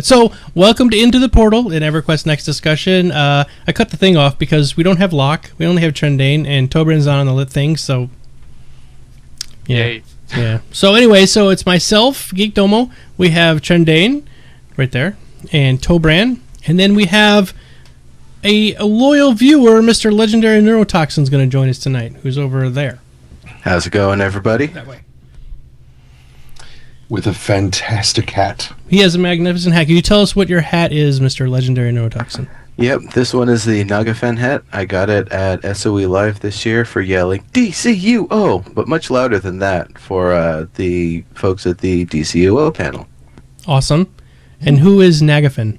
So, welcome to Into the Portal in EverQuest Next Discussion. I cut the thing off because we don't have Locke, we only have Trendane, and Tobran's not on the lit thing, so... Yay. Yeah. So anyway, so it's myself, Geekdomo, we have Trendane, right there, and Tobran, and then we have a loyal viewer, Mr. Legendary Neurotoxin, is going to join us tonight, who's over there. How's it going, everybody? That way. With a fantastic hat. He has a magnificent hat. Can you tell us what your hat is, Mr. Legendary Neurotoxin? Yep, this one is the Nagafen hat. I got it at SOE Live this year for yelling DCUO, but much louder than that for the folks at the DCUO panel. Awesome. And who is Nagafen?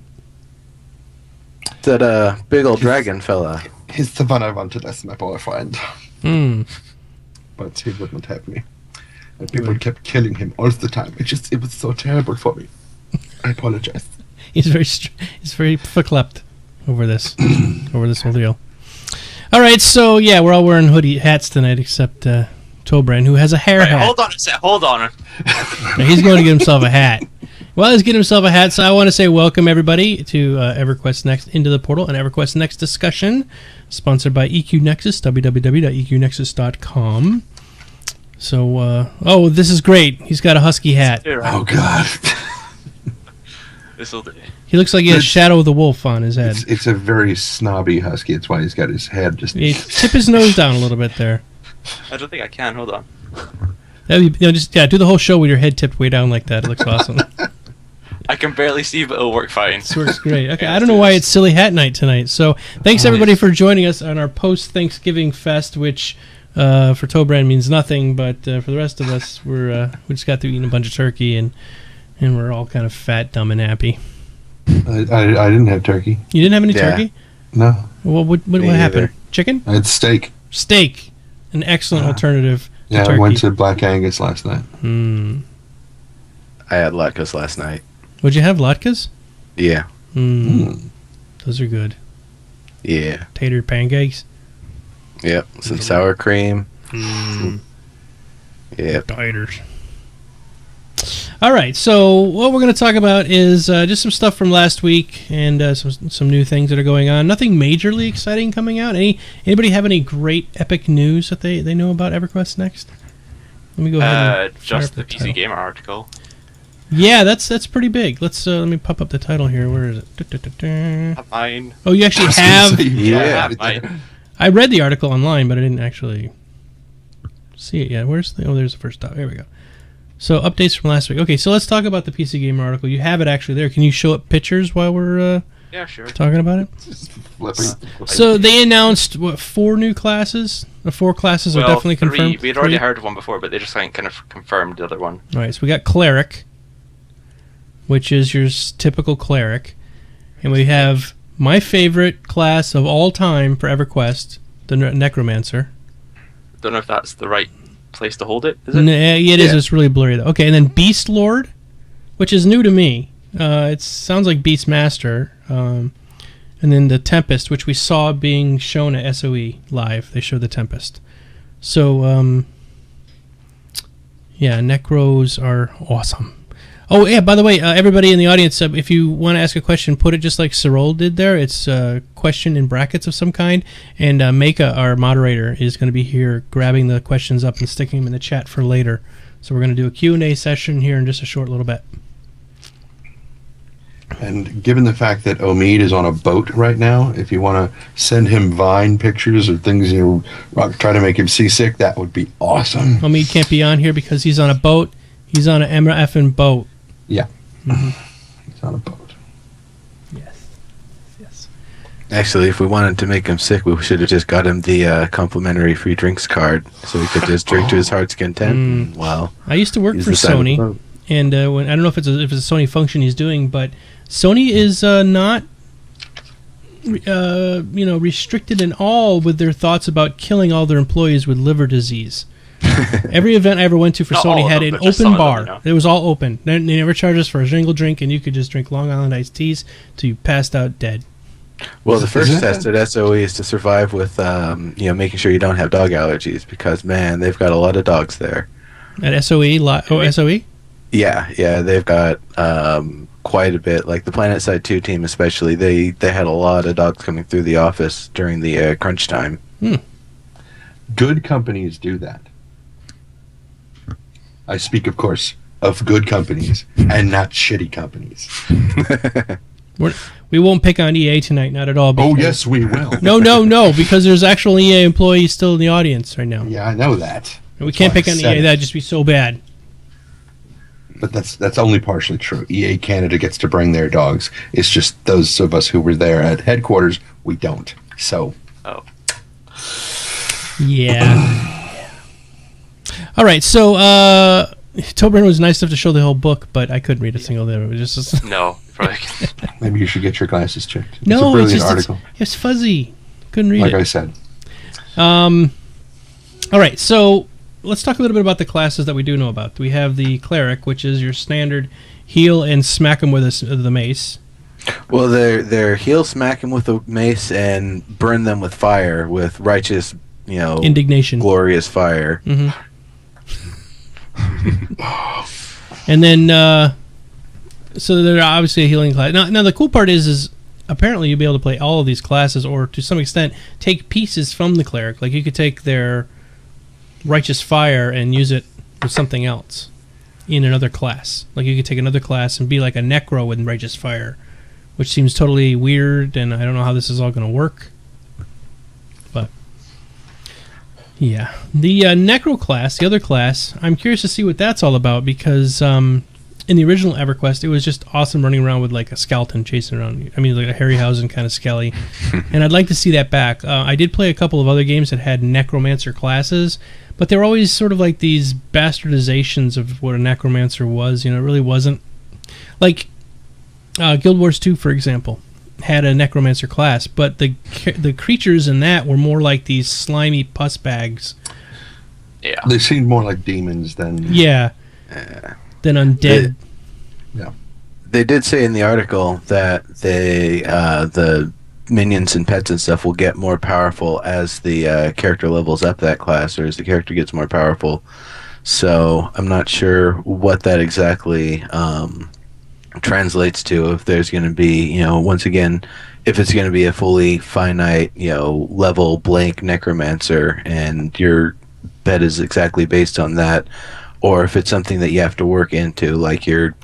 That big old dragon fella. He's the one I wanted as my boyfriend. But he wouldn't have me. And people kept killing him all the time. It was so terrible for me. I apologize. He's very verklempt over this whole deal. All right, so yeah, we're all wearing hoodie hats tonight except Tobran, who has a hair hat. Hold on. He's going to get himself a hat. Well, he's getting himself a hat, so I want to say welcome everybody to EverQuest Next Into the Portal and EverQuest Next Discussion, sponsored by EQ Nexus, www.eqnexus.com. So, this is great. He's got a husky hat. Oh, God. He looks like he has Shadow of the Wolf on his head. It's a very snobby husky. That's why he's got his head just... Tip his nose down a little bit there. I don't think I can. Hold on. Do the whole show with your head tipped way down like that. It looks awesome. I can barely see, but it'll work fine. This works great. Okay, I don't know why it's Silly Hat Night tonight. So, thanks everybody for joining us on our post-Thanksgiving fest, which... for Tobran means nothing, but for the rest of us, we just got through eating a bunch of turkey, and we're all kind of fat, dumb, and happy. I didn't have turkey. You didn't have any turkey? No. Well, what happened? Chicken? I had steak. Steak, an excellent alternative to turkey. I went to Black Angus last night. I had latkes last night. What'd you have, latkes? Yeah. Those are good. Yeah. Tater pancakes? Yep, some sour cream. Yep. Taters. All right, so what we're going to talk about is just some stuff from last week and some new things that are going on. Nothing majorly exciting coming out. Anybody have any great epic news that they know about EverQuest Next? Let me go ahead. Just the PC Gamer article. Yeah, that's pretty big. Let me pop up the title here. Where is it? Mine. Oh, you actually have? Yeah. Mine. I read the article online, but I didn't actually see it yet. There's the first stop. There we go. So, updates from last week. Okay, so let's talk about the PC Gamer article. You have it actually there. Can you show up pictures while we're talking about it? So, they announced, 4 new classes? The 4 classes are definitely confirmed? We had already heard of one before, but they just kind of confirmed the other one. All right, so we got Cleric, which is your typical Cleric. And we have... my favorite class of all time for EverQuest, the Necromancer. Don't know if that's the right place to hold it, is it? It is. It's really blurry, though. Okay, and then Beast Lord, which is new to me. It sounds like Beast Master. And then the Tempest, which we saw being shown at SOE Live. They showed the Tempest. So, Necros are awesome. Oh, yeah, by the way, everybody in the audience, if you want to ask a question, put it just like Cyril did there. It's a question in brackets of some kind. And Meika, our moderator, is going to be here grabbing the questions up and sticking them in the chat for later. So we're going to do a Q&A session here in just a short little bit. And given the fact that Omid is on a boat right now, if you want to send him Vine pictures or things try to make him seasick, that would be awesome. Omid can't be on here because he's on a boat. He's on an effing boat. Yeah. He's on a boat. Yes. Actually, if we wanted to make him sick, we should have just got him the complimentary free drinks card so he could just drink to his heart's content. Wow. I used to work for Sony, and when I don't know if it's a Sony function he's doing, but Sony is not restricted at all with their thoughts about killing all their employees with liver disease. Every event I ever went to for Sony had an open bar. It was all open. They never charged us for a single drink, and you could just drink Long Island iced teas till you passed out dead. Well, the first test at SOE is to survive with, making sure you don't have dog allergies because, man, they've got a lot of dogs there. At SOE? SOE? Yeah, they've got quite a bit. Like the Planet Side 2 team especially, they had a lot of dogs coming through the office during the crunch time. Good companies do that. I speak, of course, of good companies and not shitty companies. We won't pick on EA tonight, not at all. Oh, yes, we will. No, because there's actual EA employees still in the audience right now. Yeah, I know that. And we can't pick on EA. That'd just be so bad. But that's only partially true. EA Canada gets to bring their dogs. It's just those of us who were there at headquarters, we don't. So. Oh. Yeah. All right, so Tobran was nice enough to show the whole book, but I couldn't read a single there. It was just No, probably. Maybe you should get your glasses checked. It's no, a brilliant article. It's fuzzy. Couldn't read like it. I said. All right, so let's talk a little bit about the classes that we do know about. We have the cleric, which is your standard heal and smack him with the mace. Well, they're heal, smack them with a mace, and burn them with fire, with righteous, indignation, glorious fire. Mm-hmm. And then, so they're obviously a healing class. Now the cool part is apparently you'll be able to play all of these classes, or to some extent take pieces from the cleric. Like you could take their righteous fire and use it with something else in another class. Like you could take another class and be like a necro with righteous fire, which seems totally weird, and I don't know how this is all going to work. But yeah, the necro class, the other class, I'm curious to see what that's all about, because in the original EverQuest, it was just awesome running around with like a skeleton chasing around you. I mean, like a Harryhausen kind of skelly. And I'd like to see that back. I did play a couple of other games that had necromancer classes, but they were always sort of like these bastardizations of what a necromancer was. It really wasn't. Like Guild Wars 2, for example, had a necromancer class, but the creatures in that were more like these slimy pus bags. Yeah. They seemed more like demons than... Yeah. Than undead. They did say in the article that the minions and pets and stuff will get more powerful as the character levels up that class, or as the character gets more powerful. So I'm not sure what that exactly translates to. If there's going to be, once again, if it's going to be a fully finite, level blank necromancer, and your bet is exactly based on that, or if it's something that you have to work into, like you're,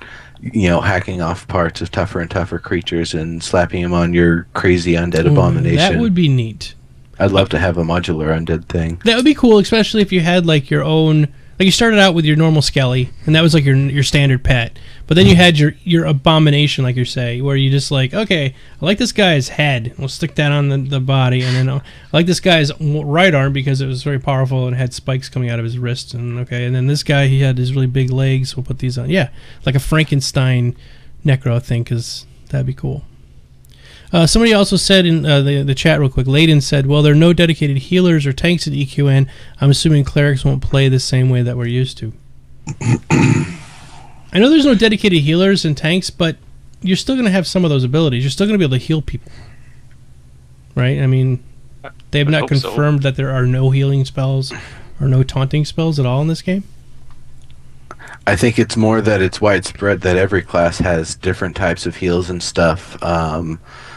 hacking off parts of tougher and tougher creatures and slapping them on your crazy undead abomination. That would be neat. I'd love to have a modular undead thing. That would be cool, especially if you had like your own. Like you started out with your normal skelly, and that was like your standard pet. But then you had your abomination, like you say, where you just like, okay, I like this guy's head. We'll stick that on the body, and then I like this guy's right arm because it was very powerful and had spikes coming out of his wrist. And then this guy, he had his really big legs. We'll put these on. Yeah, like a Frankenstein necro, I think, because that'd be cool. Somebody also said in the chat real quick, Layden said, well, there are no dedicated healers or tanks at EQN. I'm assuming clerics won't play the same way that we're used to. I know there's no dedicated healers and tanks, but you're still going to have some of those abilities. You're still going to be able to heal people. Right? I mean, they have not confirmed that there are no healing spells or no taunting spells at all in this game. I think it's more that it's widespread that every class has different types of heals and stuff.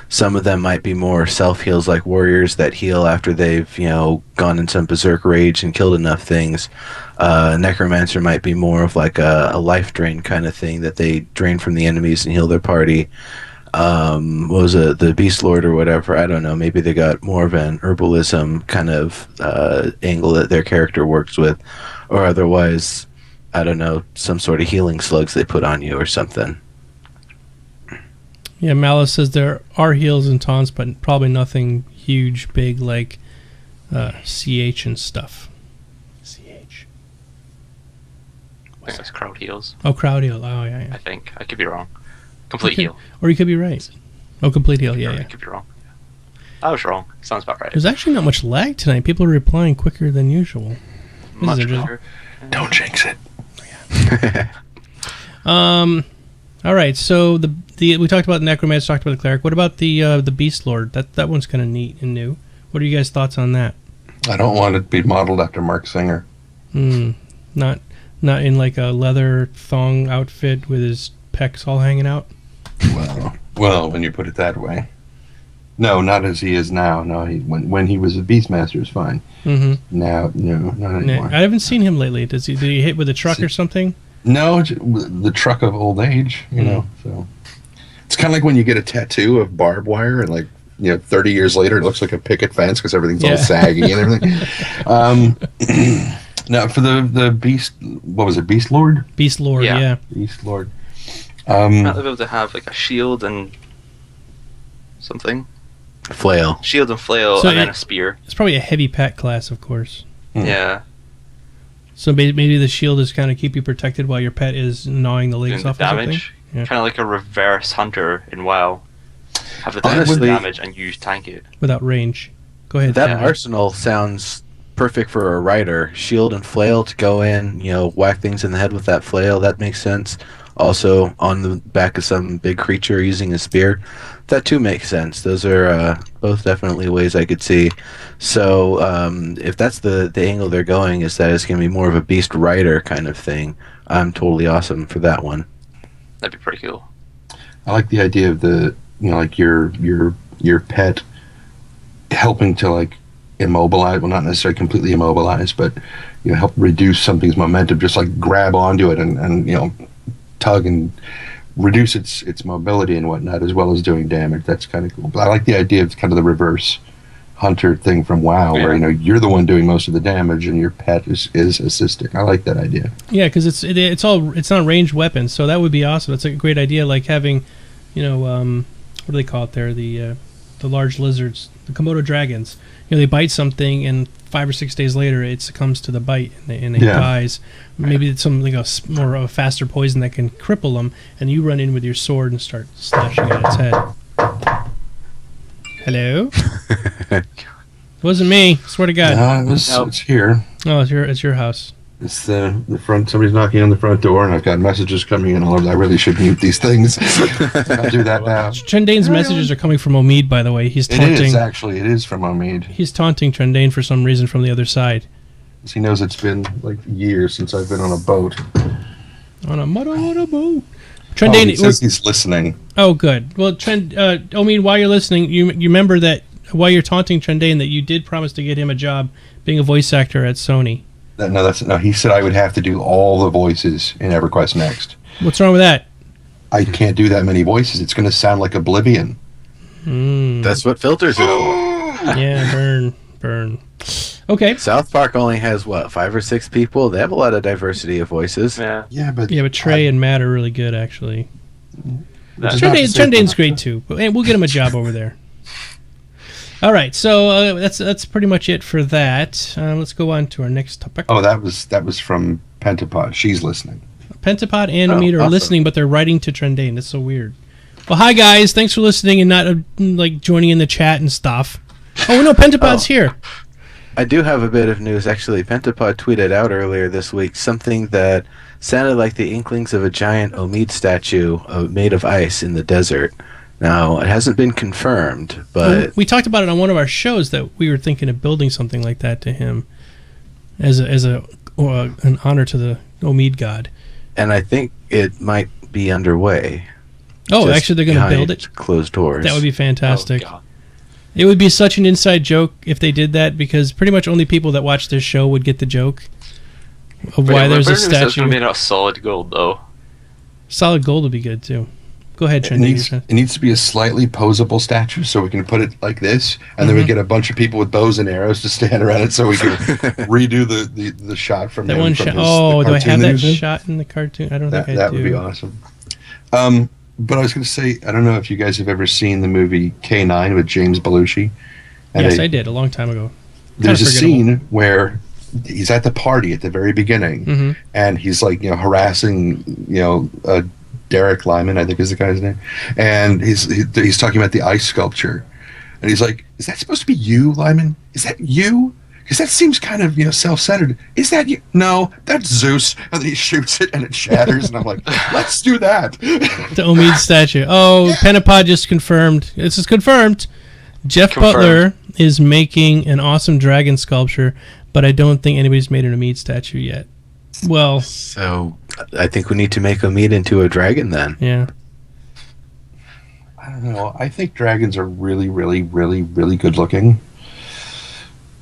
Some of them might be more self-heals, like warriors that heal after they've, gone in some berserk rage and killed enough things. Necromancer might be more of like a life drain kind of thing, that they drain from the enemies and heal their party. What was it, the Beast Lord or whatever? I don't know. Maybe they got more of an herbalism kind of angle that their character works with. Or otherwise, I don't know, some sort of healing slugs they put on you or something. Yeah, Malice says there are heals and taunts, but probably nothing huge, big like CH and stuff. CH. I think it's crowd heals. Oh, crowd heal. Oh, yeah. I think. I could be wrong. Complete heal. Or you could be right. Oh, complete heal. Yeah. I could be wrong. I was wrong. Sounds about right. There's actually not much lag tonight. People are replying quicker than usual. Much quicker. Don't jinx it. All right, so the we talked about the Necromancer, talked about the Cleric. What about the Beast Lord? That one's kind of neat and new. What are you guys' thoughts on that? I don't want it to be modeled after Mark Singer. Not in like a leather thong outfit with his pecs all hanging out. Well, when you put it that way. No, not as he is now. No, when he was a Beastmaster, is fine. Mm-hmm. Now, no, not anymore. I haven't seen him lately. Did he hit with a truck or something? No, the truck of old age, you know. So it's kind of like when you get a tattoo of barbed wire and 30 years later it looks like a picket fence because everything's all saggy and everything. Now for the Beast, what was it? Beast Lord? Beast Lord, yeah. Beast Lord. Might be able to have like a shield and something. Flail. Shield and flail, and then a spear. It's probably a heavy pet class, of course. Yeah. So maybe the shield is kind of keep you protected while your pet is gnawing the legs off or something? Damage. Yeah. Kind of like a reverse hunter in WoW. Have the Honestly, damage and you tank it. Without range. Go ahead. That arsenal sounds perfect for a rider. Shield and flail to go in, whack things in the head with that flail. That makes sense. Also, on the back of some big creature using a spear. That too makes sense. Those are both definitely ways I could see. So if that's the angle they're going, is that it's going to be more of a beast rider kind of thing, I'm totally awesome for that one. That'd be pretty cool. I like the idea of like your pet helping to immobilize, well, not necessarily completely immobilize, but help reduce something's momentum. Just grab onto it and tug and reduce its mobility and whatnot, as well as doing damage. That's kind of cool. But I like the idea of kind of the reverse hunter thing from WoW, where you're the one doing most of the damage and your pet is assisting. I like that idea. Yeah, because it's not ranged weapons, so that would be awesome. It's a great idea, like having, what do they call it there? The large lizards, the Komodo dragons. They bite something, and 5 or 6 days later, it succumbs to the bite, and it dies. Maybe it's something more of a faster poison that can cripple them, and you run in with your sword and start slashing at its head. Hello? It wasn't me. Swear to God. It's here. Oh, it's your house. It's the front. Somebody's knocking on the front door, and I've got messages coming in. I really should mute these things. I'll do that now. Trendane's messages are coming from Omid, by the way. He's taunting. It is actually. It is from Omid. He's taunting Trendane for some reason from the other side. He knows it's been years since I've been on a boat. On a boat. Trendane, he says he's listening. Oh, good. Well, Omid, while you're listening, you remember that while you're taunting Trendane, that you did promise to get him a job being a voice actor at Sony. No, he said I would have to do all the voices in EverQuest next. What's wrong with that? I can't do that many voices. It's going to sound like Oblivion. That's what filters are for. Yeah, burn. Okay. South Park only has, 5 or 6 people? They have a lot of diversity of voices. Yeah, but Trey and Matt are really good, actually. Trendane's great, too. But we'll get him a job over there. All right, so that's pretty much it for that. Let's go on to our next topic. Oh, that was from Pentapod. She's listening. Pentapod and Omid are listening, but they're writing to Trendane. That's so weird. Well, hi guys, thanks for listening and not joining in the chat and stuff. Oh no, Pentapod's here. I do have a bit of news. Actually, Pentapod tweeted out earlier this week something that sounded like the inklings of a giant Omid statue made of ice in the desert. Now, it hasn't been confirmed, but... we talked about it on one of our shows that we were thinking of building something like that to him as an honor to the Omid god. And I think it might be underway. Oh, actually, they're going to build it? Closed doors. That would be fantastic. Oh, God. It would be such an inside joke if they did that, because pretty much only people that watch this show would get the joke of why there's a statue. It's made out of solid gold, though. Solid gold would be good, too. Go ahead, Trendane. It needs to be a slightly posable statue, so we can put it like this, and then we get a bunch of people with bows and arrows to stand around it, so we can redo the shot from that one shot. Do I have that shot in the cartoon? I don't think I do. That would be awesome. But I was going to say, I don't know if you guys have ever seen the movie K9 with James Belushi. Yes, I did a long time ago. There's a scene where he's at the party at the very beginning, and he's harassing Derek Lyman, I think is the guy's name, and he's talking about the ice sculpture, and he's like, "Is that supposed to be you, Lyman? Is that you? Because that seems kind of self-centered. Is that you? No, that's Zeus." And then he shoots it, and it shatters, and I'm like, "Let's do that." The Omid statue. Oh, Pentapod just confirmed. This is confirmed. Jeff Butler is making an awesome dragon sculpture, but I don't think anybody's made an Omid statue yet. Well, so I think we need to make Omid into a dragon then. Yeah. I don't know. I think dragons are really, really, really, really good looking.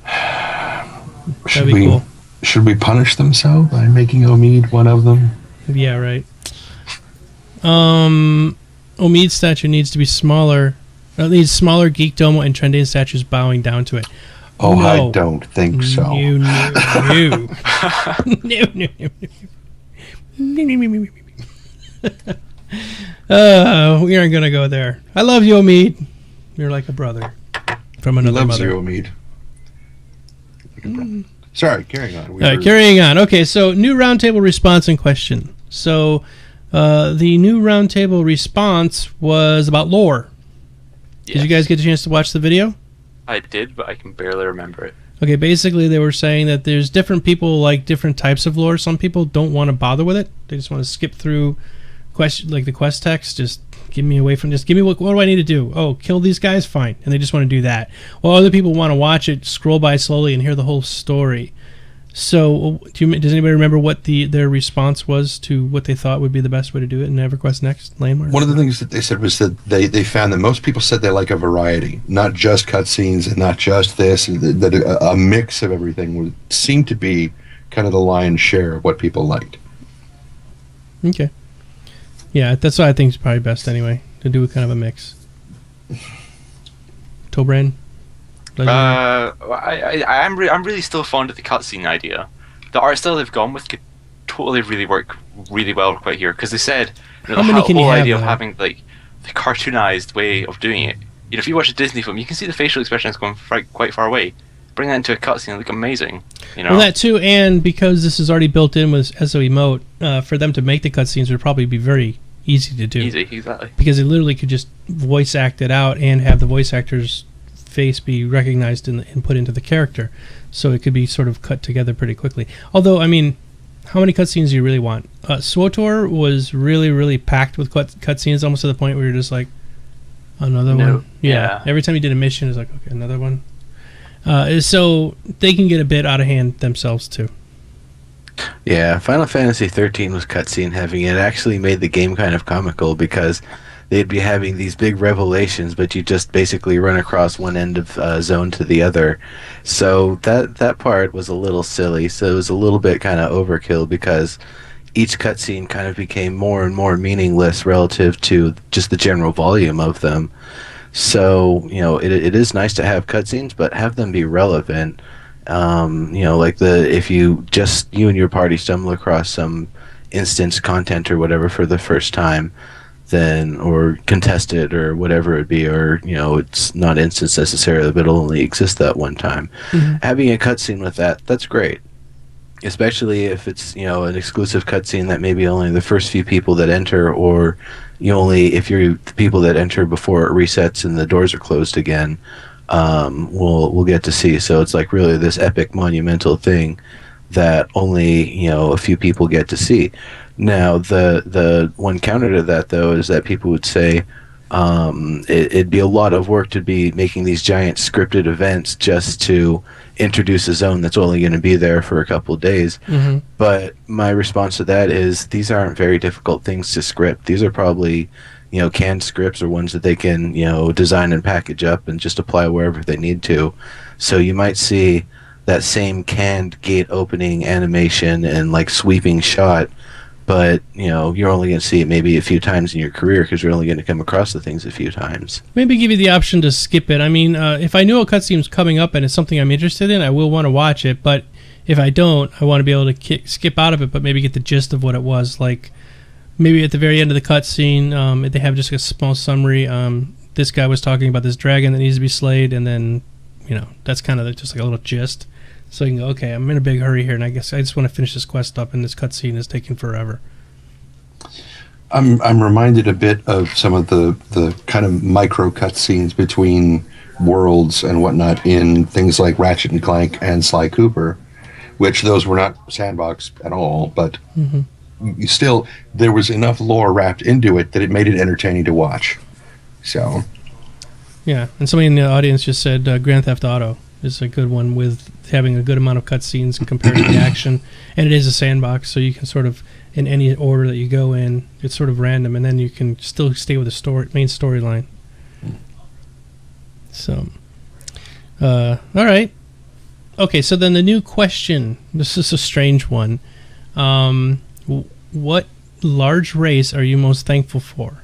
That'd be cool. Should we punish them so by making Omid one of them? Yeah, right. Omid's statue needs to be smaller. It needs smaller Geekdomo and Trendane statues bowing down to it. Oh, No. I don't think so. No. We aren't gonna go there. I love you, Omid. You're like a brother from another He loves mother. you, Omid. Like a brother. Sorry, carrying on. All right, carrying on. Okay, so new roundtable response and question. So the new roundtable response was about lore. Did you guys get a chance to watch the video? I did, but I can barely remember it. Okay, basically they were saying that there's different people like different types of lore. Some people don't want to bother with it. They just want to skip through the quest text. Just give me away from this. Give me what do I need to do? Oh, kill these guys? Fine. And they just want to do that. While other people want to watch it, scroll by slowly and hear the whole story. So does anybody remember what their response was to what they thought would be the best way to do it in EverQuest Next landmark? One of the things that they said was that they found that most people said they like a variety, not just cutscenes and not just this, and that a mix of everything would seem to be kind of the lion's share of what people liked. Okay. Yeah, that's what I think is probably best anyway, to do kind of a mix. Tobran? I'm really still fond of the cutscene idea. The art style they've gone with could totally really work really well right here, because they said How many can the you whole have, idea of though? having like the cartoonized way of doing it. You know, if you watch a Disney film, you can see the facial expressions going quite far away. Bring that into a cutscene, it'll look amazing. You know, Well, that too, and because this is already built in with SO Emote, for them to make the cutscenes would probably be very easy to do. easy, exactly. Because they literally could just voice act it out and have the voice actor's face be recognized and put into the character. So it could be sort of cut together pretty quickly. Although, I mean, how many cutscenes do you really want? SWTOR was really, really packed with cutscenes, almost to the point where you're just like, another one? Yeah. Every time you did a mission, it's like, okay, another one. So they can get a bit out of hand themselves, too. Yeah, Final Fantasy 13 was cutscene heavy, and it actually made the game kind of comical because they'd be having these big revelations, but you just basically run across one end of zone to the other. So that part was a little silly. So it was a little bit kind of overkill because each cutscene kind of became more and more meaningless relative to just the general volume of them. So, you know, it is nice to have cutscenes, but have them be relevant. You know, like if you and your party stumble across some instance content or whatever for the first time, then, or contest it or whatever it be, or, you know, it's not instance necessarily, but it'll only exist that one time. Mm-hmm. Having a cutscene with that's great. Especially if it's, you know, an exclusive cutscene that maybe only the first few people that enter, or if you're the people that enter before it resets and the doors are closed again, we'll get to see. So it's like really this epic monumental thing that only, you know, a few people get to see. Now the one counter to that though is that people would say it'd be a lot of work to be making these giant scripted events just to introduce a zone that's only going to be there for a couple of days. Mm-hmm. But my response to that is these aren't very difficult things to script. These are probably, you know, canned scripts or ones that they can, you know, design and package up and just apply wherever they need to. So you might see that same canned gate opening animation and like sweeping shot, but, you know, you're only going to see it maybe a few times in your career because you're only going to come across the things a few times. Maybe give you the option to skip it. I mean, if I know a cutscene's coming up and it's something I'm interested in, I will want to watch it. But if I don't, I want to be able to skip out of it, but maybe get the gist of what it was. Like, maybe at the very end of the cutscene, they have just a small summary. This guy was talking about this dragon that needs to be slayed, and then, you know, that's kind of just like a little gist. So you can go, okay, I'm in a big hurry here, and I guess I just want to finish this quest up, and this cutscene is taking forever. I'm reminded a bit of some of the kind of micro cutscenes between worlds and whatnot in things like Ratchet and Clank and Sly Cooper, which those were not sandbox at all, but you still, there was enough lore wrapped into it that it made it entertaining to watch. So, yeah, and somebody in the audience just said Grand Theft Auto is a good one with having a good amount of cutscenes compared to the action, and it is a sandbox, so you can sort of, in any order that you go in, it's sort of random, and then you can still stay with the main storyline. So, all right. Okay, so then the new question. This is a strange one. What large race are you most thankful for?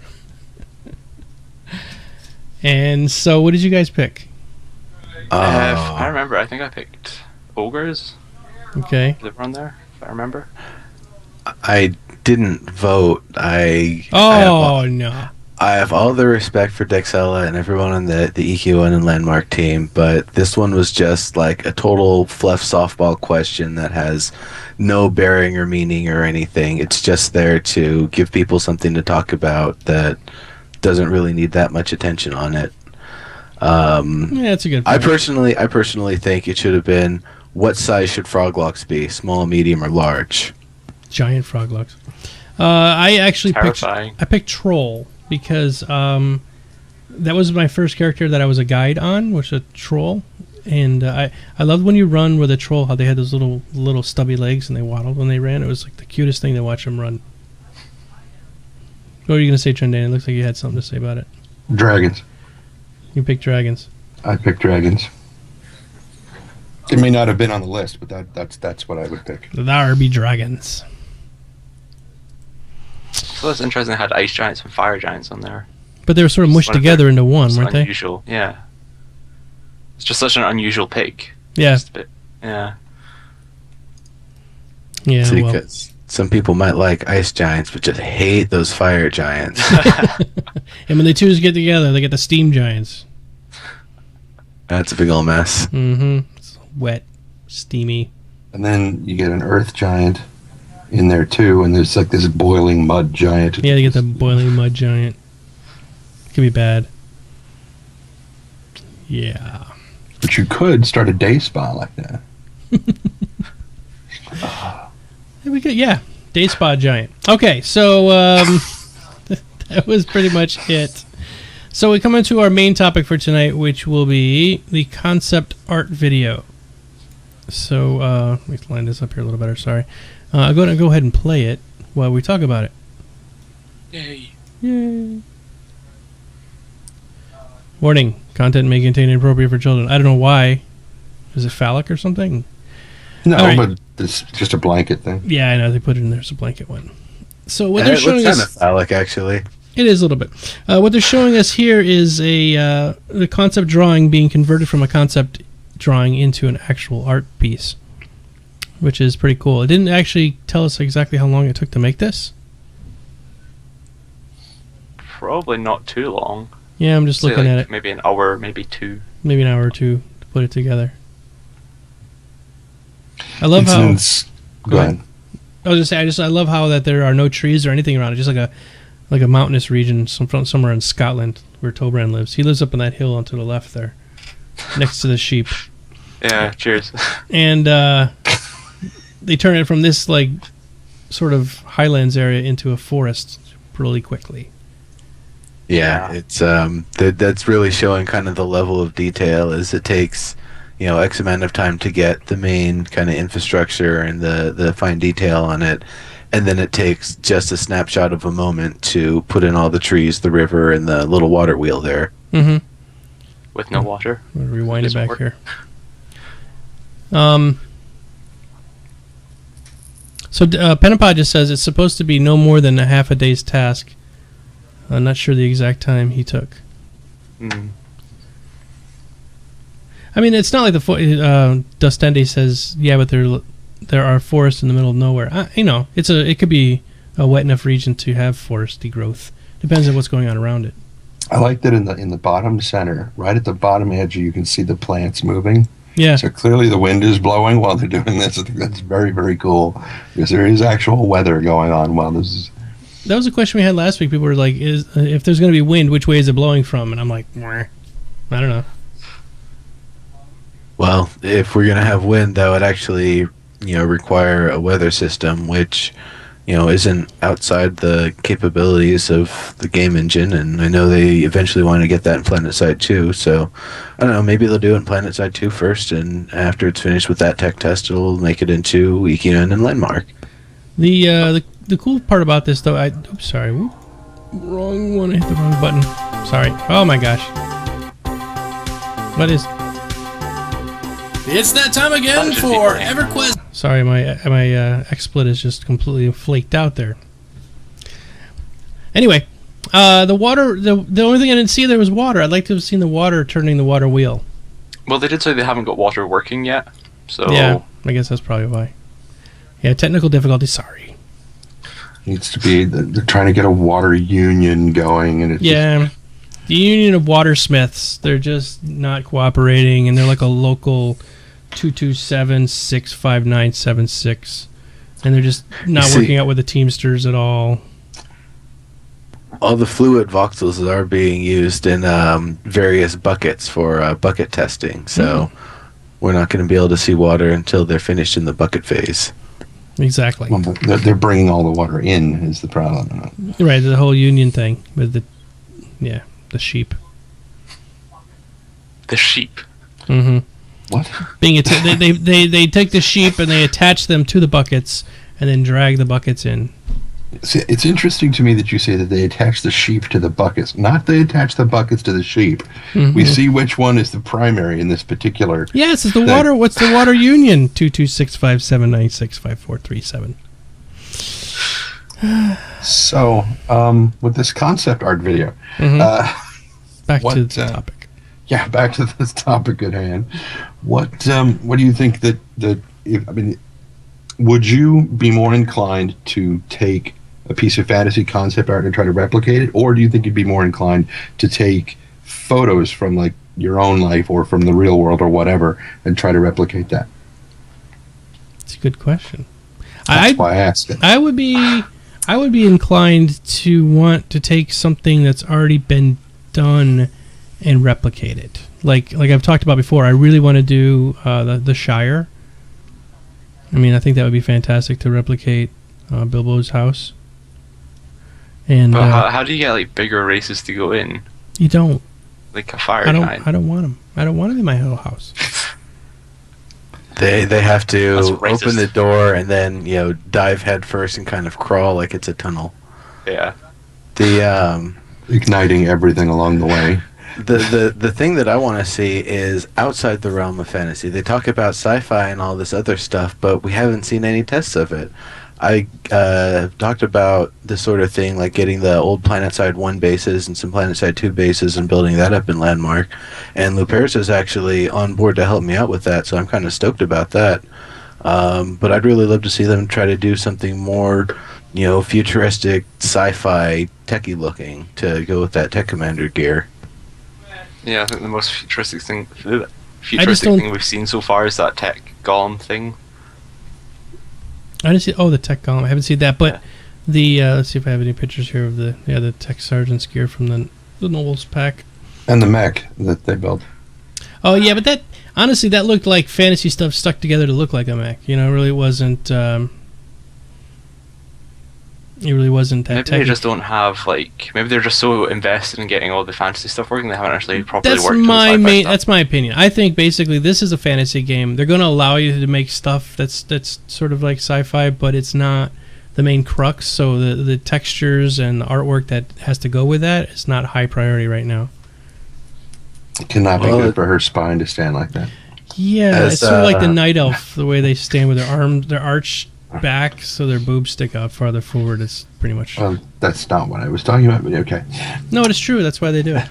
And so, what did you guys pick? I remember. I think I picked ogres. Okay. Is it on there? If I remember. I didn't vote. No. I have all the respect for Dexella and everyone on the EQ1 and Landmark team, but this one was just like a total fluff softball question that has no bearing or meaning or anything. It's just there to give people something to talk about that doesn't really need that much attention on it. Yeah, that's a good point. I personally think it should have been, what size should Froglocks be? Small, medium, or large? Giant Froglocks. I actually picked Troll because that was my first character that I was a guide on, which was a Troll. And I loved when you run with a Troll, how they had those little stubby legs and they waddled when they ran. It was like the cutest thing to watch them run. What were you going to say, Trendane? It looks like you had something to say about it. Dragons. You picked dragons. I picked dragons. It may not have been on the list, but that's what I would pick. There be dragons. So that's interesting. They had ice giants and fire giants on there. But they were sort of mushed together into one, weren't they? Unusual, yeah. It's just such an unusual pick. Yeah. Just a bit, yeah. Yeah. See, well. 'cause some people might like ice giants, but just hate those fire giants. And when they two get together, they get the steam giants. That's a big old mess. Mm-hmm. It's wet, steamy. And then you get an earth giant in there too, and there's like this boiling mud giant. Yeah, they get the boiling mud giant. Could be bad. Yeah. But you could start a day spa like that. We could, yeah. Day spa giant. Okay, so that was pretty much it. So we come into our main topic for tonight, which will be the concept art video. So let me line this up here a little better. Sorry. I'm going to go ahead and play it while we talk about it. Yay. Yay. Warning, content may contain inappropriate for children. I don't know why. Is it phallic or something? No, right. but it's just a blanket thing. Yeah, I know. They put it in there as a blanket one. So what they're showing looks us... kind of phallic, actually. It is a little bit. What they're showing us here is the concept drawing being converted from a concept drawing into an actual art piece, which is pretty cool. It didn't actually tell us exactly how long it took to make this. Probably not too long. Yeah, I'm just looking at it. Maybe an hour, maybe two. Maybe an hour or two to put it together. I love how... Go ahead. I was just say I love how that there are no trees or anything around it, just like a mountainous region somewhere in Scotland where Tobran lives. He lives up on that hill on to the left there, next to the sheep. Yeah, cheers. And they turn it from this like sort of highlands area into a forest really quickly. Yeah, it's that's really showing kind of the level of detail as it takes, X amount of time to get the main kind of infrastructure and the fine detail on it. And then it takes just a snapshot of a moment to put in all the trees, the river, and the little water wheel there. Mm-hmm. With no water. I'm gonna rewind it back work. here. So Penapod just says it's supposed to be no more than a half a day's task. I'm not sure the exact time he took. Mm. I mean, it's not like Dustende says, yeah, but there are forests in the middle of nowhere. It could be a wet enough region to have foresty growth. Depends on what's going on around it. I like that in the bottom center, right at the bottom edge, you can see the plants moving. Yeah. So clearly the wind is blowing while they're doing this. I think that's very, very cool because there is actual weather going on while this is. That was a question we had last week. People were like, if there's going to be wind, which way is it blowing from? And I'm like, I don't know. Well, if we're going to have wind, that would actually, require a weather system, which, isn't outside the capabilities of the game engine. And I know they eventually want to get that in PlanetSide 2. So, I don't know, maybe they'll do it in PlanetSide 2 first. And after it's finished with that tech test, it'll make it into EQN and Landmark. The cool part about this, though, oops, sorry. Wrong one. I hit the wrong button. Sorry. Oh, my gosh. What is? It's that time again for EverQuest. Sorry, my XSplit is just completely flaked out there. Anyway, the water. The only thing I didn't see there was water. I'd like to have seen the water turning the water wheel. Well, they did say they haven't got water working yet. So yeah, I guess that's probably why. Yeah, technical difficulty. Sorry. Needs to be. They're trying to get a water union going, and it's the union of watersmiths. They're just not cooperating, and they're like a local 227-65976, and they're just not working out with the Teamsters at all. All the fluid voxels are being used in various buckets for bucket testing, so we're not going to be able to see water until they're finished in the bucket phase. Exactly. Well, they're bringing all the water in is the problem. Right, the whole union thing with the sheep. The sheep. Mm-hmm. What? They take the sheep and they attach them to the buckets and then drag the buckets in. See, it's interesting to me that you say that they attach the sheep to the buckets, not they attach the buckets to the sheep. Mm-hmm. We see which one is the primary in this particular. Yes, it's the water. What's the water union? 22657965437. So, with this concept art video, back to the topic. Yeah, back to this topic at hand. What do you think would you be more inclined to take a piece of fantasy concept art and try to replicate it, or do you think you'd be more inclined to take photos from like your own life or from the real world or whatever and try to replicate that? It's a good question. That's why I asked it. I would be inclined to want to take something that's already been done and replicate it. Like I've talked about before, I really want to do the Shire. I mean, I think that would be fantastic to replicate Bilbo's house. And how do you get like bigger races to go in? You don't. Like a fire giant. I don't want them. I don't want them in my whole house. They have to That's open the door and then dive head first and kind of crawl like it's a tunnel. Yeah. The igniting everything along the way. The thing that I want to see is outside the realm of fantasy. They talk about sci-fi and all this other stuff, but we haven't seen any tests of it. I talked about this sort of thing, like getting the old PlanetSide 1 bases and some PlanetSide 2 bases and building that up in Landmark. And Luperis is actually on board to help me out with that, so I'm kind of stoked about that. But I'd really love to see them try to do something more, futuristic, sci-fi, techie looking to go with that Tech Commander gear. Yeah, I think the most futuristic thing we've seen so far is that tech golem thing. I didn't see. Oh, the tech golem. I haven't seen that, but the let's see if I have any pictures here of the tech sergeant's gear from the Knowles pack and the mech that they built. Oh yeah, but that honestly that looked like fantasy stuff stuck together to look like a mech. It really wasn't. It really wasn't that. Maybe they just don't have maybe they're just so invested in getting all the fantasy stuff working they haven't actually properly worked on sci-fi stuff. That's my opinion. I think basically this is a fantasy game. They're going to allow you to make stuff that's sort of like sci-fi, but it's not the main crux. So the textures and the artwork that has to go with that is not high priority right now. It cannot be good for her spine to stand like that. Yeah, it's sort of like the night elf, the way they stand with their arms, their arched back, so their boobs stick out farther forward. It's pretty much. Well, that's not what I was talking about, but okay. No, it's true. That's why they do it.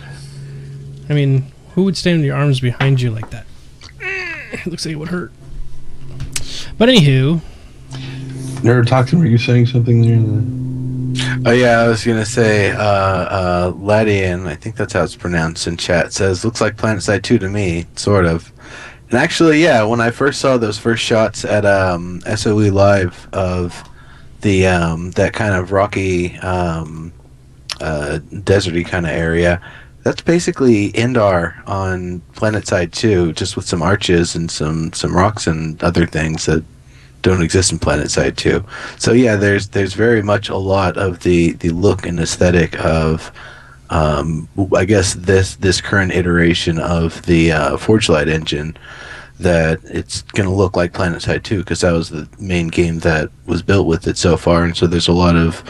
I mean, who would stand with your arms behind you like that? It looks like it would hurt. But anywho, Neurotoxin, were you saying something there? Oh yeah, I was gonna say, Ladian, I think that's how it's pronounced in chat, says looks like PlanetSide 2 to me, sort of. And actually, yeah, when I first saw those first shots at SOE Live of the that kind of rocky, deserty kind of area, that's basically Indar on PlanetSide 2, just with some arches and some rocks and other things that don't exist in PlanetSide 2. So yeah, there's very much a lot of the look and aesthetic of I guess this current iteration of the Forgelight engine, that it's going to look like PlanetSide 2 because that was the main game that was built with it so far, and so there's a lot of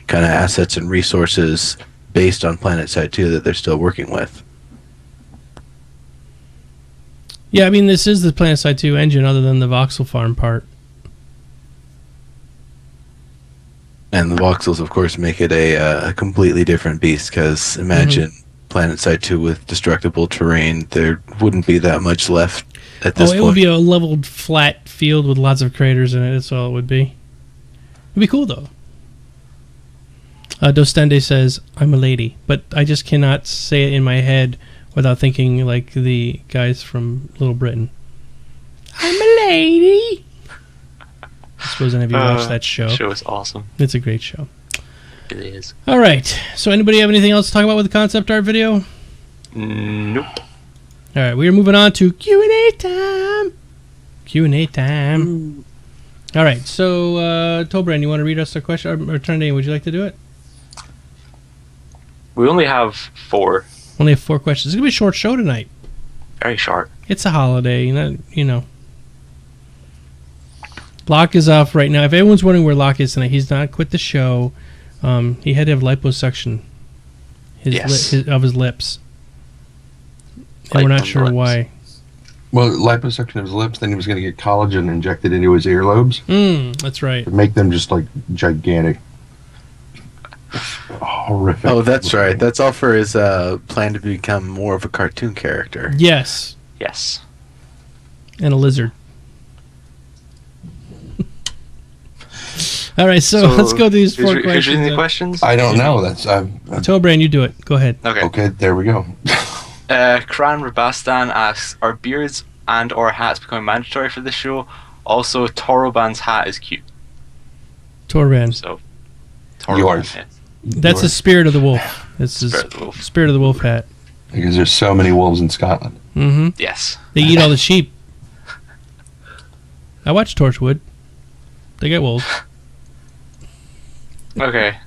kind of assets and resources based on PlanetSide 2 that they're still working with. Yeah, I mean, this is the PlanetSide 2 engine other than the voxel farm part. And the voxels, of course, make it a completely different beast, because imagine PlanetSide 2 with destructible terrain. There wouldn't be that much left at this point. It would be a leveled, flat field with lots of craters in it. That's all it would be. It'd be cool, though. Dostende says, I'm a lady, but I just cannot say it in my head without thinking like the guys from Little Britain. I'm a lady! I suppose any of you watched that show. The show is awesome. It's a great show. It is. All right. So anybody have anything else to talk about with the concept art video? Nope. All right. We are moving on to Q&A time. Q&A time. All right. So, Tobran, you want to read us a question? Or Trendane, would you like to do it? We only have 4. Only have 4 questions. It's going to be a short show tonight. Very short. It's a holiday. You know. Locke is off right now. If everyone's wondering where Locke is tonight, he's not quit the show. He had to have liposuction of his lips. And we're not sure why. Well, liposuction of his lips, then he was going to get collagen injected into his earlobes. That's right. To make them just like gigantic. Horrific. Oh, that's right. That's all for his plan to become more of a cartoon character. Yes. Yes. And a lizard. All right, so let's go through these 4 questions. Who's reading the questions? I don't know. That's Tobran, you do it. Go ahead. okay. There we go. Kran Rabastan asks, are beards and or hats becoming mandatory for this show? Also, Toroban's hat is cute. Tobran. So, Yours. Yes. That's the spirit of the wolf. It's his spirit of the wolf hat. Because there's so many wolves in Scotland. Mm-hmm. Yes. They eat all the sheep. I watch Torchwood. They get wolves. Okay.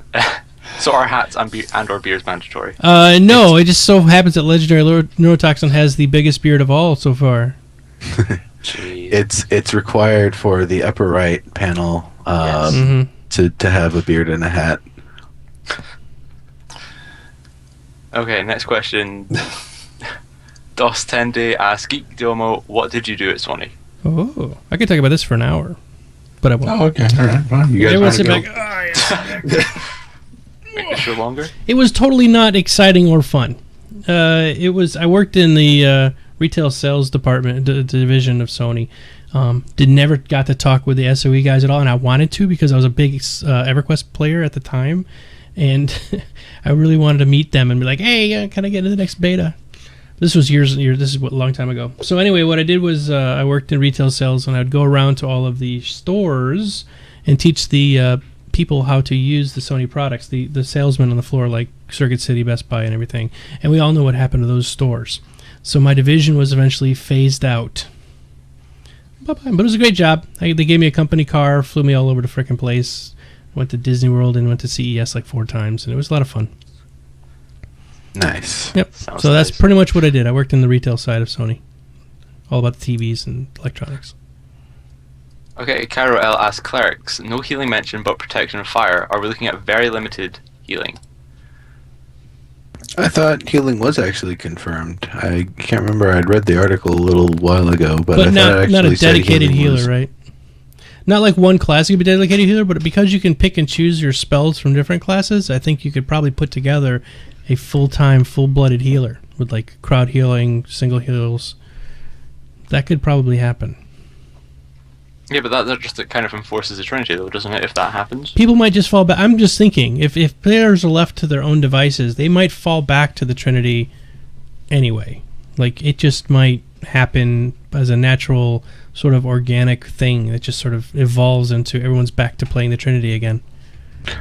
So are hats and or beards mandatory? No, it just so happens that Legendary Neurotoxin has the biggest beard of all so far. Jeez. It's required for the upper right panel to have a beard and a hat. Okay, next question. Dostende asks, Geekdomo, what did you do at Sony? Oh, I could talk about this for an hour, but I won't. Oh, okay. All right. Fine. You guys Everyone want to sit go? back. Make the show longer? It was totally not exciting or fun. I worked in the retail sales department, the division of Sony. Never got to talk with the SOE guys at all, and I wanted to because I was a big EverQuest player at the time, and I really wanted to meet them and be like, "Hey, can I get into the next beta?" This was years and years. This is a long time ago. So anyway, what I did was I worked in retail sales, and I'd go around to all of the stores and teach the people how to use the Sony products, the salesmen on the floor, like Circuit City, Best Buy, and everything. And we all know what happened to those stores. So my division was eventually phased out. But it was a great job. They gave me a company car, flew me all over the frickin' place, went to Disney World and went to CES like 4 times, and it was a lot of fun. Nice. Yep. Sounds So that's nice. pretty much what I did. I worked in the retail side of Sony. All about the TVs and electronics. Okay, Cairo L asks, clerics, no healing mentioned but protection of fire. Are we looking at very limited healing? I thought healing was actually confirmed. I can't remember. I'd read the article a little while ago, but I thought it actually not a said dedicated healing was- healer, right? Not like one class you could be a dedicated healer, but because you can pick and choose your spells from different classes, I think you could probably put together a full-time, full-blooded healer with like crowd healing, single heals. That could probably happen. Yeah, but that just kind of enforces the Trinity, though, doesn't it, if that happens? People might just fall back. I'm just thinking, if players are left to their own devices, they might fall back to the Trinity anyway. Like, it just might happen as a natural, sort of organic thing that just sort of evolves into everyone's back to playing the Trinity again.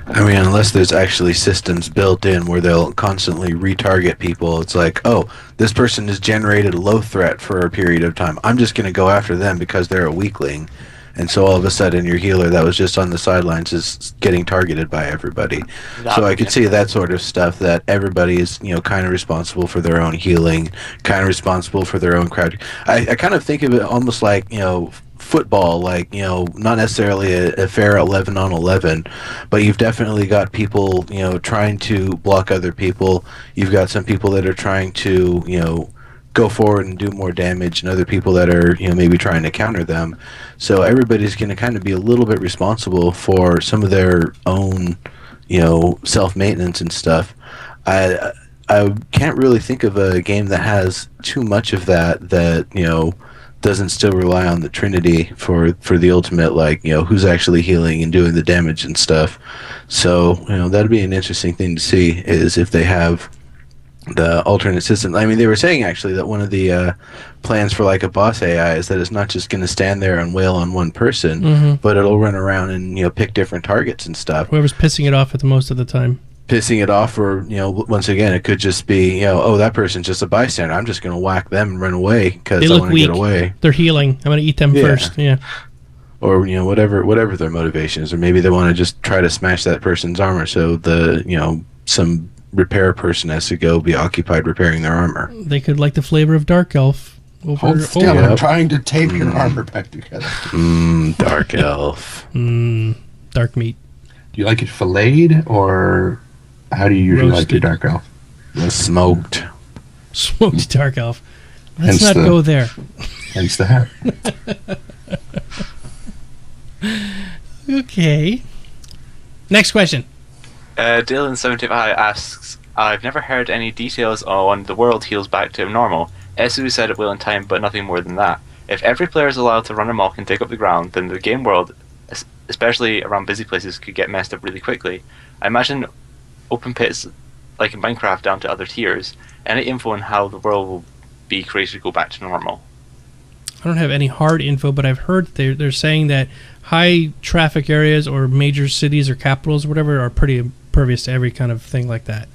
I mean, unless there's actually systems built in where they'll constantly retarget people. It's like, oh, this person has generated a low threat for a period of time. I'm just going to go after them because they're a weakling. And so all of a sudden your healer that was just on the sidelines is getting targeted by everybody. So I could see that sort of stuff, that everybody is, kind of responsible for their own healing, kind of responsible for their own crowd. I kind of think of it almost like, football, like, not necessarily a fair 11 on 11, but you've definitely got people, trying to block other people. You've got some people that are trying to, go forward and do more damage, and other people that are maybe trying to counter them. So everybody's going to kind of be a little bit responsible for some of their own self-maintenance and stuff. I can't really think of a game that has too much of that doesn't still rely on the Trinity for the ultimate, who's actually healing and doing the damage and stuff. So that'd be an interesting thing to see, is if they have the alternate system. I mean, they were saying actually that one of the plans for a boss AI is that it's not just going to stand there and wail on one person, but it'll run around and pick different targets and stuff. Whoever's pissing it off at the most of the time. Pissing it off, or once again, it could just be oh, that person's just a bystander, I'm just going to whack them and run away because I want to get away. They're healing, I'm going to eat them first. Yeah. Or whatever their motivation is, or maybe they want to just try to smash that person's armor, so some repair person has to go be occupied repairing their armor. They could like the flavor of Dark Elf. Hold still, I'm trying to tape your armor back together. Dark Elf. Dark meat. Do you like it filleted, or how do you usually like your Dark Elf? Smoked. Smoked Dark Elf. Let's not go there. Hence the hat. Okay. Next question. Dylan75 asks, I've never heard any details on the world heals back to normal. SU said it will in time, but nothing more than that. If every player is allowed to run amok and dig up the ground, then the game world, especially around busy places, could get messed up really quickly. I imagine open pits, like in Minecraft, down to other tiers. Any info on how the world will be created to go back to normal? I don't have any hard info, but I've heard they're saying that high traffic areas or major cities or capitals or whatever are pretty impervious to every kind of thing like that.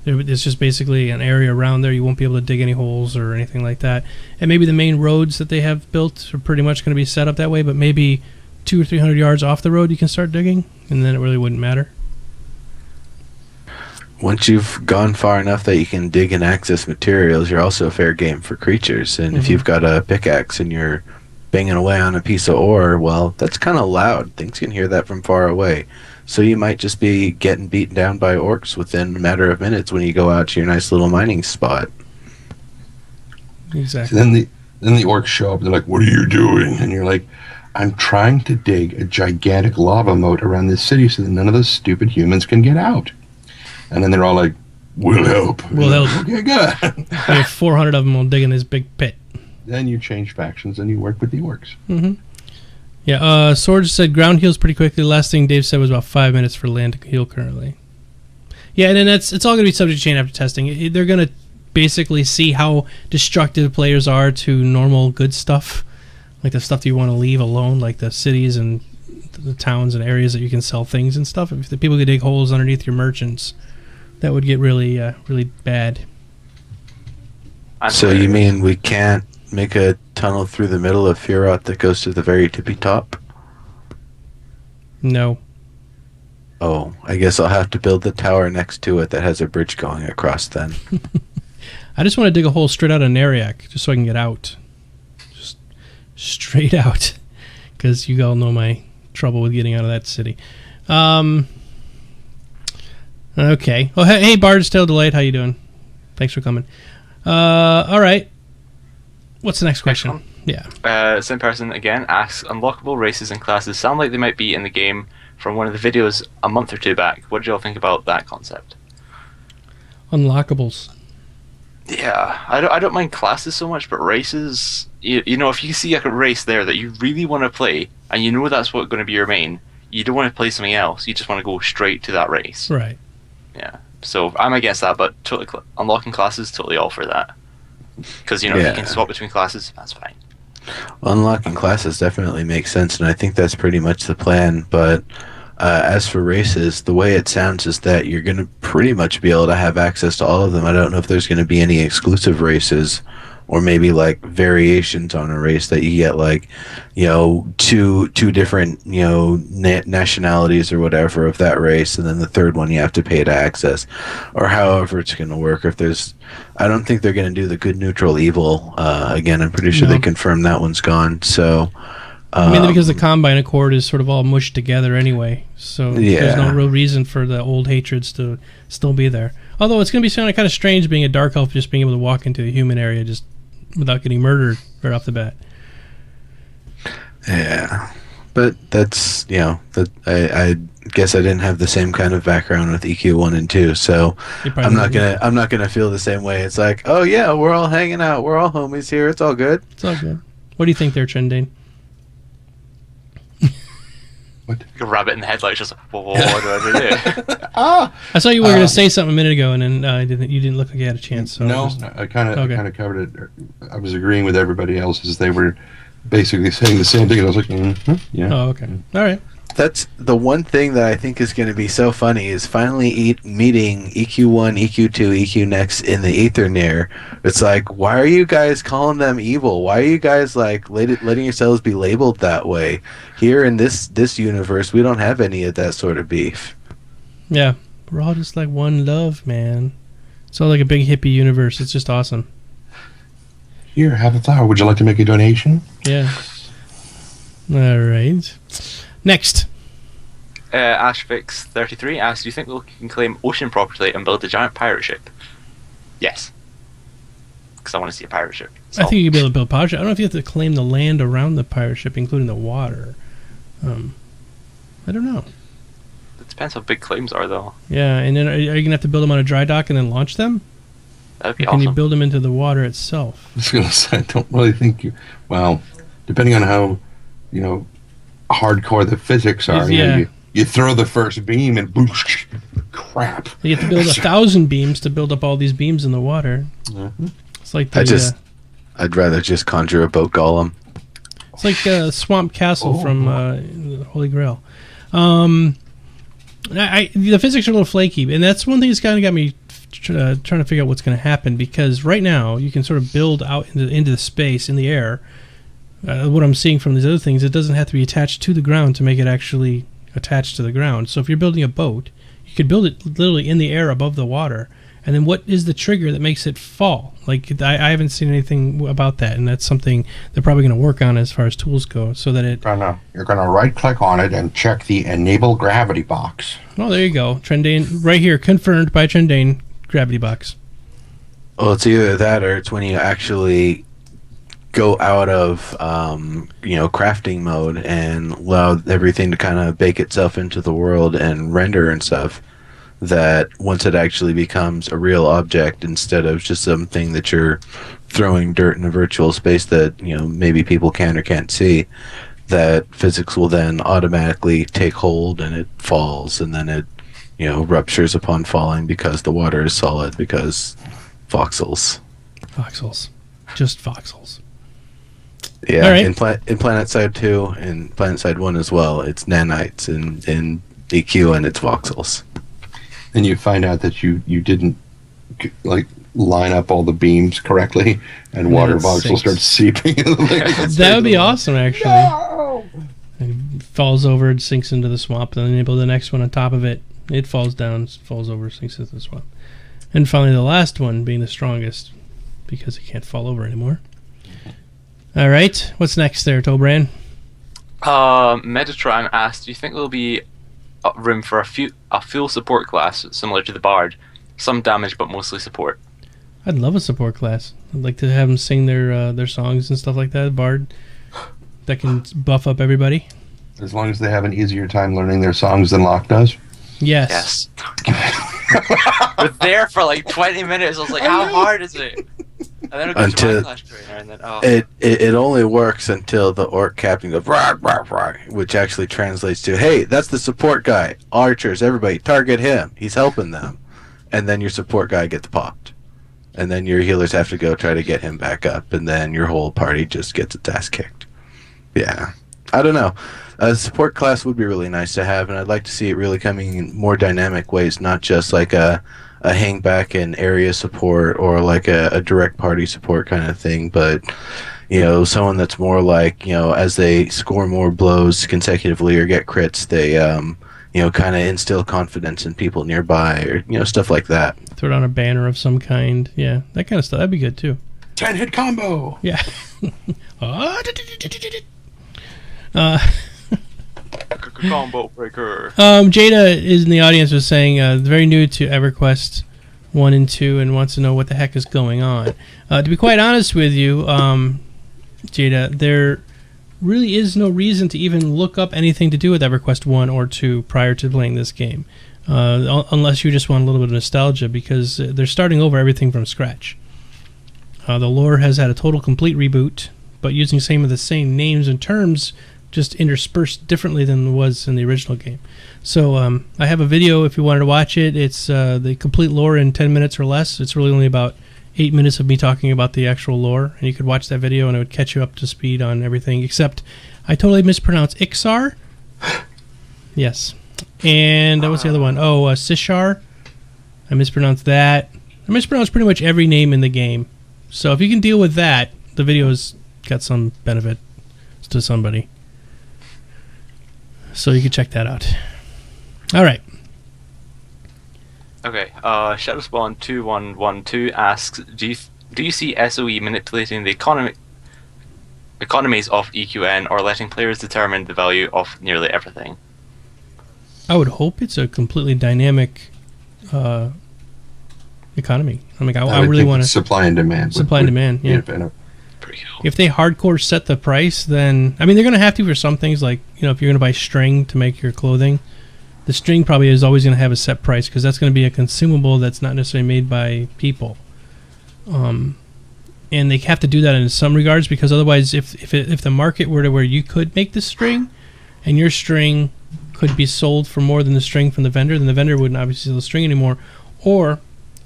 It's just basically an area around there. You won't be able to dig any holes or anything like that. And maybe the main roads that they have built are pretty much going to be set up that way, but maybe 200 or 300 yards off the road you can start digging, and then it really wouldn't matter. Once you've gone far enough that you can dig and access materials, you're also fair game for creatures. And if you've got a pickaxe and you're banging away on a piece of ore, well, that's kind of loud. Things can hear that from far away. So you might just be getting beaten down by orcs within a matter of minutes when you go out to your nice little mining spot. Exactly. So then the orcs show up. They're like, "What are you doing?" And you're like, "I'm trying to dig a gigantic lava moat around this city so that none of those stupid humans can get out." And then they're all like, "We'll help." We'll help. Okay, good. We have 400 of them will dig in this big pit. Then you change factions and you work with the orcs. Yeah, Swords said ground heals pretty quickly. Last thing Dave said was about 5 minutes for land to heal currently. Yeah, and then it's all going to be subject to change after testing. They're going to basically see how destructive players are to normal good stuff, like the stuff that you want to leave alone, like the cities and the towns and areas that you can sell things and stuff. If the people could dig holes underneath your merchants, that would get really, really bad. So you mean we can't make a tunnel through the middle of Furot that goes to the very tippy top? No. Oh, I guess I'll have to build the tower next to it that has a bridge going across then. I just want to dig a hole straight out of Nariak, just so I can get out. Just straight out. Because you all know my trouble with getting out of that city. Okay. Oh, hey, Bard's Tale Delayed. How you doing? Thanks for coming. All right. What's the next question? Yeah. Same person again asks, unlockable races and classes sound like they might be in the game from one of the videos a month or two back. What do y'all think about that concept? Unlockables. Yeah, I don't mind classes so much, but races, you know, if you see like a race there that you really want to play, and you know that's what's going to be your main, you don't want to play something else. You just want to go straight to that race. Right. Yeah. So I'm against that, but totally unlocking classes, totally all for that. Because, you know, if you can swap between classes, that's fine. Unlocking classes definitely makes sense, and I think that's pretty much the plan. But as for races, the way it sounds is that you're going to pretty much be able to have access to all of them. I don't know if there's going to be any exclusive races, or maybe like variations on a race that you get, like, you know, two different, you know, nationalities or whatever of that race, and then the third one you have to pay to access, or however it's going to work. If there's, I don't think they're going to do the good, neutral, evil. Again, I'm pretty sure they confirmed that one's gone. So, mainly because the Combine Accord is sort of all mushed together anyway, so there's no real reason for the old hatreds to still be there. Although it's going to be kind of strange being a Dark Elf, just being able to walk into the human area just without getting murdered right off the bat. Yeah, but that's I guess I didn't have the same kind of background with EQ 1 and 2, so I'm not gonna feel the same way. It's like, oh yeah, we're all hanging out, we're all homies here, it's all good. It's all good. What do you think there, Trendane? Like a rabbit in the headlights, just like, what do I do? I saw you were going to say something a minute ago, and then you didn't look like you had a chance. So no, I kind of covered it. I was agreeing with everybody else as they were basically saying the same thing, and I was like, yeah. Oh, okay. All right. That's the one thing that I think is going to be so funny is finally meeting EQ1, EQ2, EQ Next in the Ether Near. It's like, why are you guys calling them evil? Why are you guys like letting yourselves be labeled that way? Here in this universe, we don't have any of that sort of beef. Yeah, we're all just like one love, man. It's all like a big hippie universe. It's just awesome. Here, have a flower. Would you like to make a donation? Yeah. All right. Next. Ashfix33 asks, do you think we can claim ocean property and build a giant pirate ship? Yes. Because I want to see a pirate ship. I think you'd be able to build a pirate ship. I don't know if you have to claim the land around the pirate ship, including the water. I don't know. It depends how big claims are, though. Yeah, and then are you going to have to build them on a dry dock and then launch them? That'd be Or can awesome. you build them into the water itself? I was going to say, I don't really think you... Well, depending on how, hardcore the physics are, Yeah. you throw the first beam and boom, crap. You have to build 1,000 beams to build up all these beams in the water. Mm-hmm. It's like the, I'd rather just conjure a boat golem. it's like Swamp Castle from Holy Grail. The physics are a little flaky, and that's one thing that's kind of got me trying to figure out what's going to happen, because right now you can sort of build out into the space in the air. What I'm seeing from these other things, it doesn't have to be attached to the ground to make it actually attached to the ground. So if you're building a boat, you could build it literally in the air above the water. And then what is the trigger that makes it fall? Like, I haven't seen anything about that, and that's something they're probably going to work on as far as tools go, so that it... You're gonna right-click on it and check the Enable Gravity box. Oh, there you go. Trendane, right here, confirmed by Trendane, gravity box. Well, it's either that or it's when you actually go out of crafting mode and allow everything to kind of bake itself into the world and render and stuff, that once it actually becomes a real object instead of just something that you're throwing dirt in a virtual space that maybe people can or can't see, that physics will then automatically take hold and it falls, and then it ruptures upon falling because the water is solid, because voxels. Just voxels. Yeah, all right. in PlanetSide 2 and PlanetSide 1 as well, it's nanites in EQ and it's voxels. And you find out that you didn't line up all the beams correctly, and water voxels start seeping into the lake. That would be awesome, actually. No! It falls over, it sinks into the swamp, and then you build the next one on top of it. It falls down, falls over, sinks into the swamp. And finally, the last one being the strongest, because it can't fall over anymore. All right, what's next there, Tobran? Metatron asked, do you think there'll be room for a full support class similar to the Bard? Some damage, but mostly support. I'd love a support class. I'd like to have them sing their songs and stuff like that. Bard that can buff up everybody. As long as they have an easier time learning their songs than Locke does. Yes. We're there for like 20 minutes. I was like, how hard is it? And then it goes to my class trainer, and then it only works until the orc captain goes rah, rah, rah, which actually translates to, hey, that's the support guy. Archers, everybody, target him. He's helping them. And then your support guy gets popped. And then your healers have to go try to get him back up, and then your whole party just gets its ass kicked. Yeah. I don't know. A support class would be really nice to have, and I'd like to see it really coming in more dynamic ways, not just like a hang back and area support or like a direct party support kind of thing, but someone that's more like, as they score more blows consecutively or get crits, they kind of instill confidence in people nearby, or stuff like that. Throw down a banner of some kind. Yeah, that kind of stuff. That'd be good too. 10-hit combo. Yeah. combo breaker. Jada is in the audience, was saying very new to EverQuest 1 and 2 and wants to know what the heck is going on. To be quite honest with you, Jada, there really is no reason to even look up anything to do with EverQuest 1 or 2 prior to playing this game, unless you just want a little bit of nostalgia, because they're starting over everything from scratch. The lore has had a total complete reboot, but using some of the same names and terms, just interspersed differently than was in the original game. So I have a video if you wanted to watch it. It's the complete lore in 10 minutes or less. It's really only about 8 minutes of me talking about the actual lore, and you could watch that video and it would catch you up to speed on everything, except I totally mispronounced Ixar. Yes. And what's the other one? Oh, Sishar. I mispronounced that. I mispronounced pretty much every name in the game. So if you can deal with that, the video's got some benefit to somebody. So you can check that out. All right. Okay. Shadowspawn2112 asks, do you see SOE manipulating the economies of EQN or letting players determine the value of nearly everything? I would hope it's a completely dynamic economy. I mean, I really want to supply and demand. Supply and demand. Yeah. Pretty cool. If they hardcore set the price, then I mean they're going to have to for some things. Like, you know, if you're going to buy string to make your clothing, the string probably is always going to have a set price because that's going to be a consumable that's not necessarily made by people. And they have to do that in some regards, because otherwise, if the market were to where you could make the string, and your string could be sold for more than the string from the vendor, then the vendor wouldn't obviously sell the string anymore. Or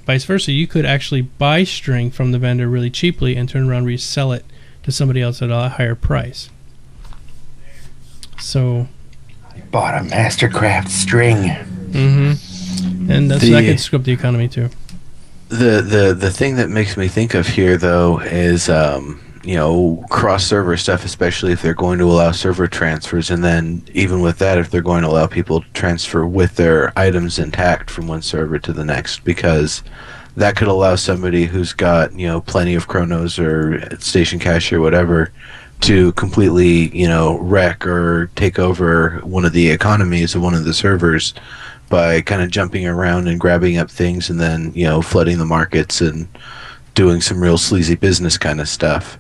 vice versa, you could actually buy string from the vendor really cheaply and turn around and resell it to somebody else at a higher price. So I bought a Mastercraft string. Mm-hmm. And that could screw up the economy too. The thing that makes me think of here, though, is cross-server stuff, especially if they're going to allow server transfers, and then even with that, if they're going to allow people to transfer with their items intact from one server to the next, because that could allow somebody who's got plenty of chronos or station cash or whatever to completely wreck or take over one of the economies of one of the servers by kind of jumping around and grabbing up things and then flooding the markets and doing some real sleazy business kind of stuff.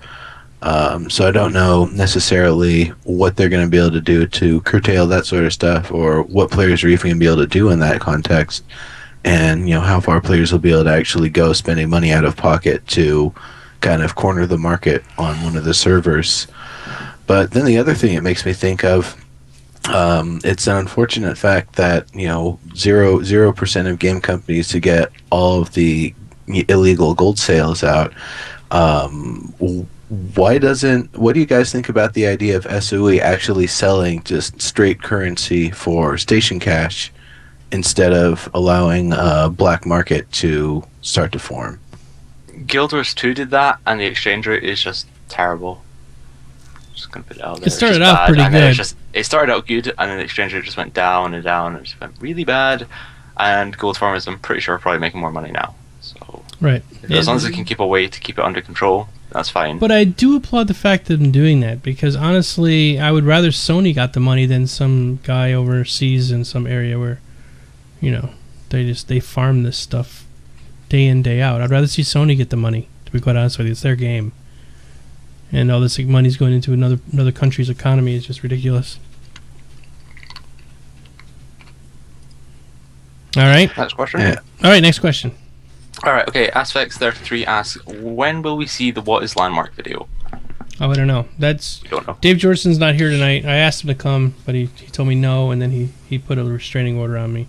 So I don't know necessarily what they're going to be able to do to curtail that sort of stuff, or what players are even going to be able to do in that context, and how far players will be able to actually go spending money out of pocket to kind of corner the market on one of the servers. But then the other thing it makes me think of, it's an unfortunate fact that 0% of game companies to get all of the illegal gold sales out. What do you guys think about the idea of SOE actually selling just straight currency for station cash instead of allowing a black market to start to form? Guild Wars 2 did that, and the exchange rate is just terrible. Just gonna put it out there. It started out pretty good. It started out good, and then the exchange rate just went down and down, and it just went really bad. And Gold Farmers, I'm pretty sure, are probably making more money now. So right, as long as they can keep a way to keep it under control, that's fine. But I do applaud the fact of them doing that, because honestly, I would rather Sony got the money than some guy overseas in some area where, they farm this stuff day in, day out. I'd rather see Sony get the money, to be quite honest with you. It's their game. And all this money's going into another country's economy is just ridiculous. All right. Next question. Yeah. All right, next question. All right. Okay. Aspects33 asks, when will we see the What is Landmark video? Oh, I don't know. We don't know. Dave Jordson's not here tonight. I asked him to come, but he told me no, and then he put a restraining order on me.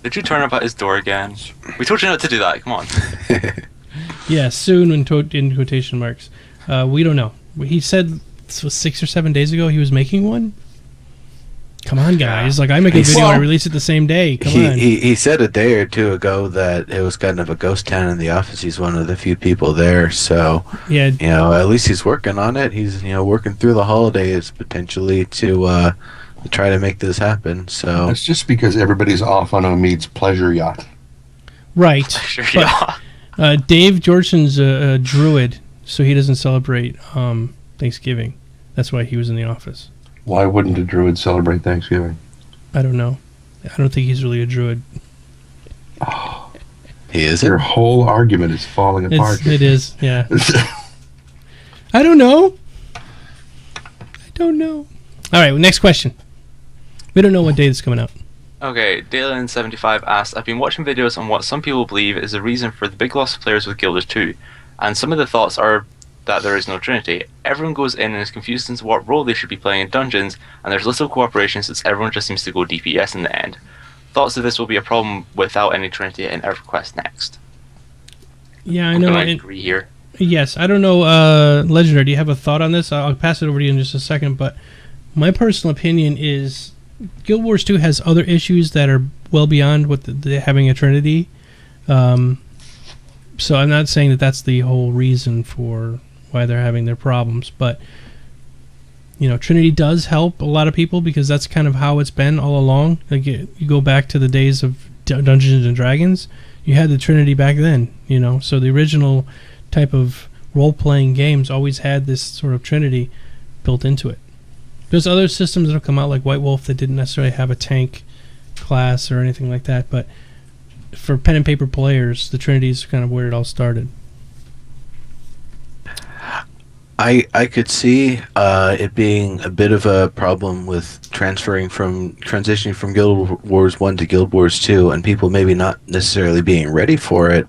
Did you turn up at his door again? We told you not to do that. Come on. Yeah, soon in quotation marks. We don't know. He said this was 6 or 7 days ago he was making one. Come on, guys. Like, I make a video and I release it the same day. Come on. He said a day or two ago that it was kind of a ghost town in the office. He's one of the few people there. So, yeah, at least he's working on it. He's, working through the holidays potentially to try to make this happen. So it's just because everybody's off on Omid's pleasure yacht. Right. Sure, yeah. Dave Jordson's a druid, so he doesn't celebrate Thanksgiving. That's why he was in the office. Why wouldn't a druid celebrate Thanksgiving? I don't know. I don't think he's really a druid. Oh, He isn't. Your whole argument is falling apart. It is, yeah. I don't know. All right, next question. We don't know what date it's coming out. Okay, Dalen75 asks, I've been watching videos on what some people believe is the reason for the big loss of players with Guild Wars 2, and some of the thoughts are that there is no Trinity. Everyone goes in and is confused as to what role they should be playing in dungeons, and there's little cooperation since everyone just seems to go DPS in the end. Thoughts that this will be a problem without any Trinity in EverQuest next? Yeah, I know. I agree here. Yes, I don't know. Legendary, do you have a thought on this? I'll pass it over to you in just a second, but my personal opinion is Guild Wars 2 has other issues that are well beyond what the having a Trinity. So I'm not saying that that's the whole reason for why they're having their problems, but Trinity does help a lot of people because that's kind of how it's been all along. Like you go back to the days of Dungeons and Dragons, you had the Trinity back then. So the original type of role-playing games always had this sort of Trinity built into it. There's other systems that have come out like White Wolf that didn't necessarily have a tank class or anything like that, but for pen and paper players, the Trinity is kind of where it all started. I could see it being a bit of a problem with transitioning from Guild Wars 1 to Guild Wars 2, and people maybe not necessarily being ready for it,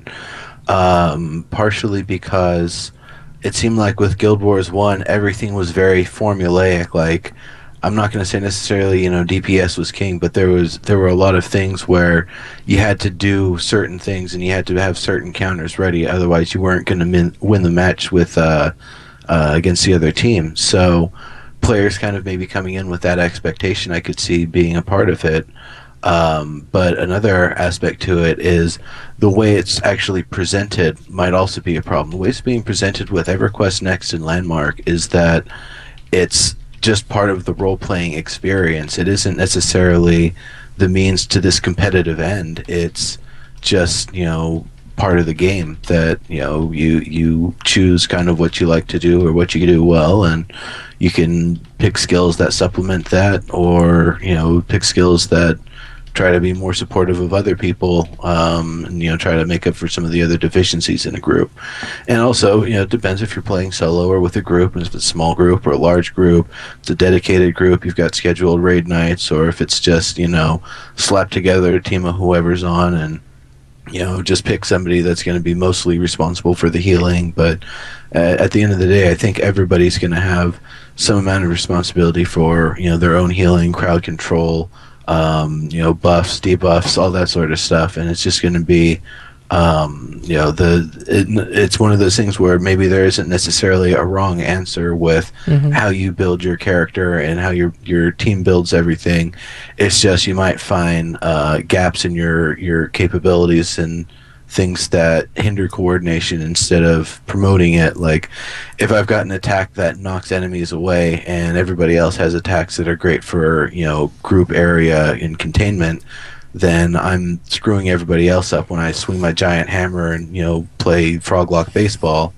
partially because it seemed like with Guild Wars 1, everything was very formulaic. Like, I'm not going to say necessarily, DPS was king, but there were a lot of things where you had to do certain things and you had to have certain counters ready. Otherwise, you weren't going to win the match with against the other team. So players kind of maybe coming in with that expectation, I could see being a part of it. But another aspect to it is the way it's actually presented might also be a problem. The way it's being presented with EverQuest Next and Landmark is that it's just part of the role-playing experience. It isn't necessarily the means to this competitive end. It's just, part of the game that, you choose kind of what you like to do or what you do well, and you can pick skills that supplement that, or, pick skills that try to be more supportive of other people, and try to make up for some of the other deficiencies in a group. And also, it depends if you're playing solo or with a group, and if it's a small group or a large group, it's a dedicated group, you've got scheduled raid nights, or if it's just, slap together a team of whoever's on and just pick somebody that's going to be mostly responsible for the healing. But at the end of the day, I think everybody's going to have some amount of responsibility for their own healing, crowd control, buffs, debuffs, all that sort of stuff. And it's just going to be it's one of those things where maybe there isn't necessarily a wrong answer with how you build your character and how your team builds everything. It's just you might find gaps in your capabilities and things that hinder coordination instead of promoting it. Like if I've got an attack that knocks enemies away and everybody else has attacks that are great for group area and containment, then I'm screwing everybody else up when I swing my giant hammer and play froglock baseball.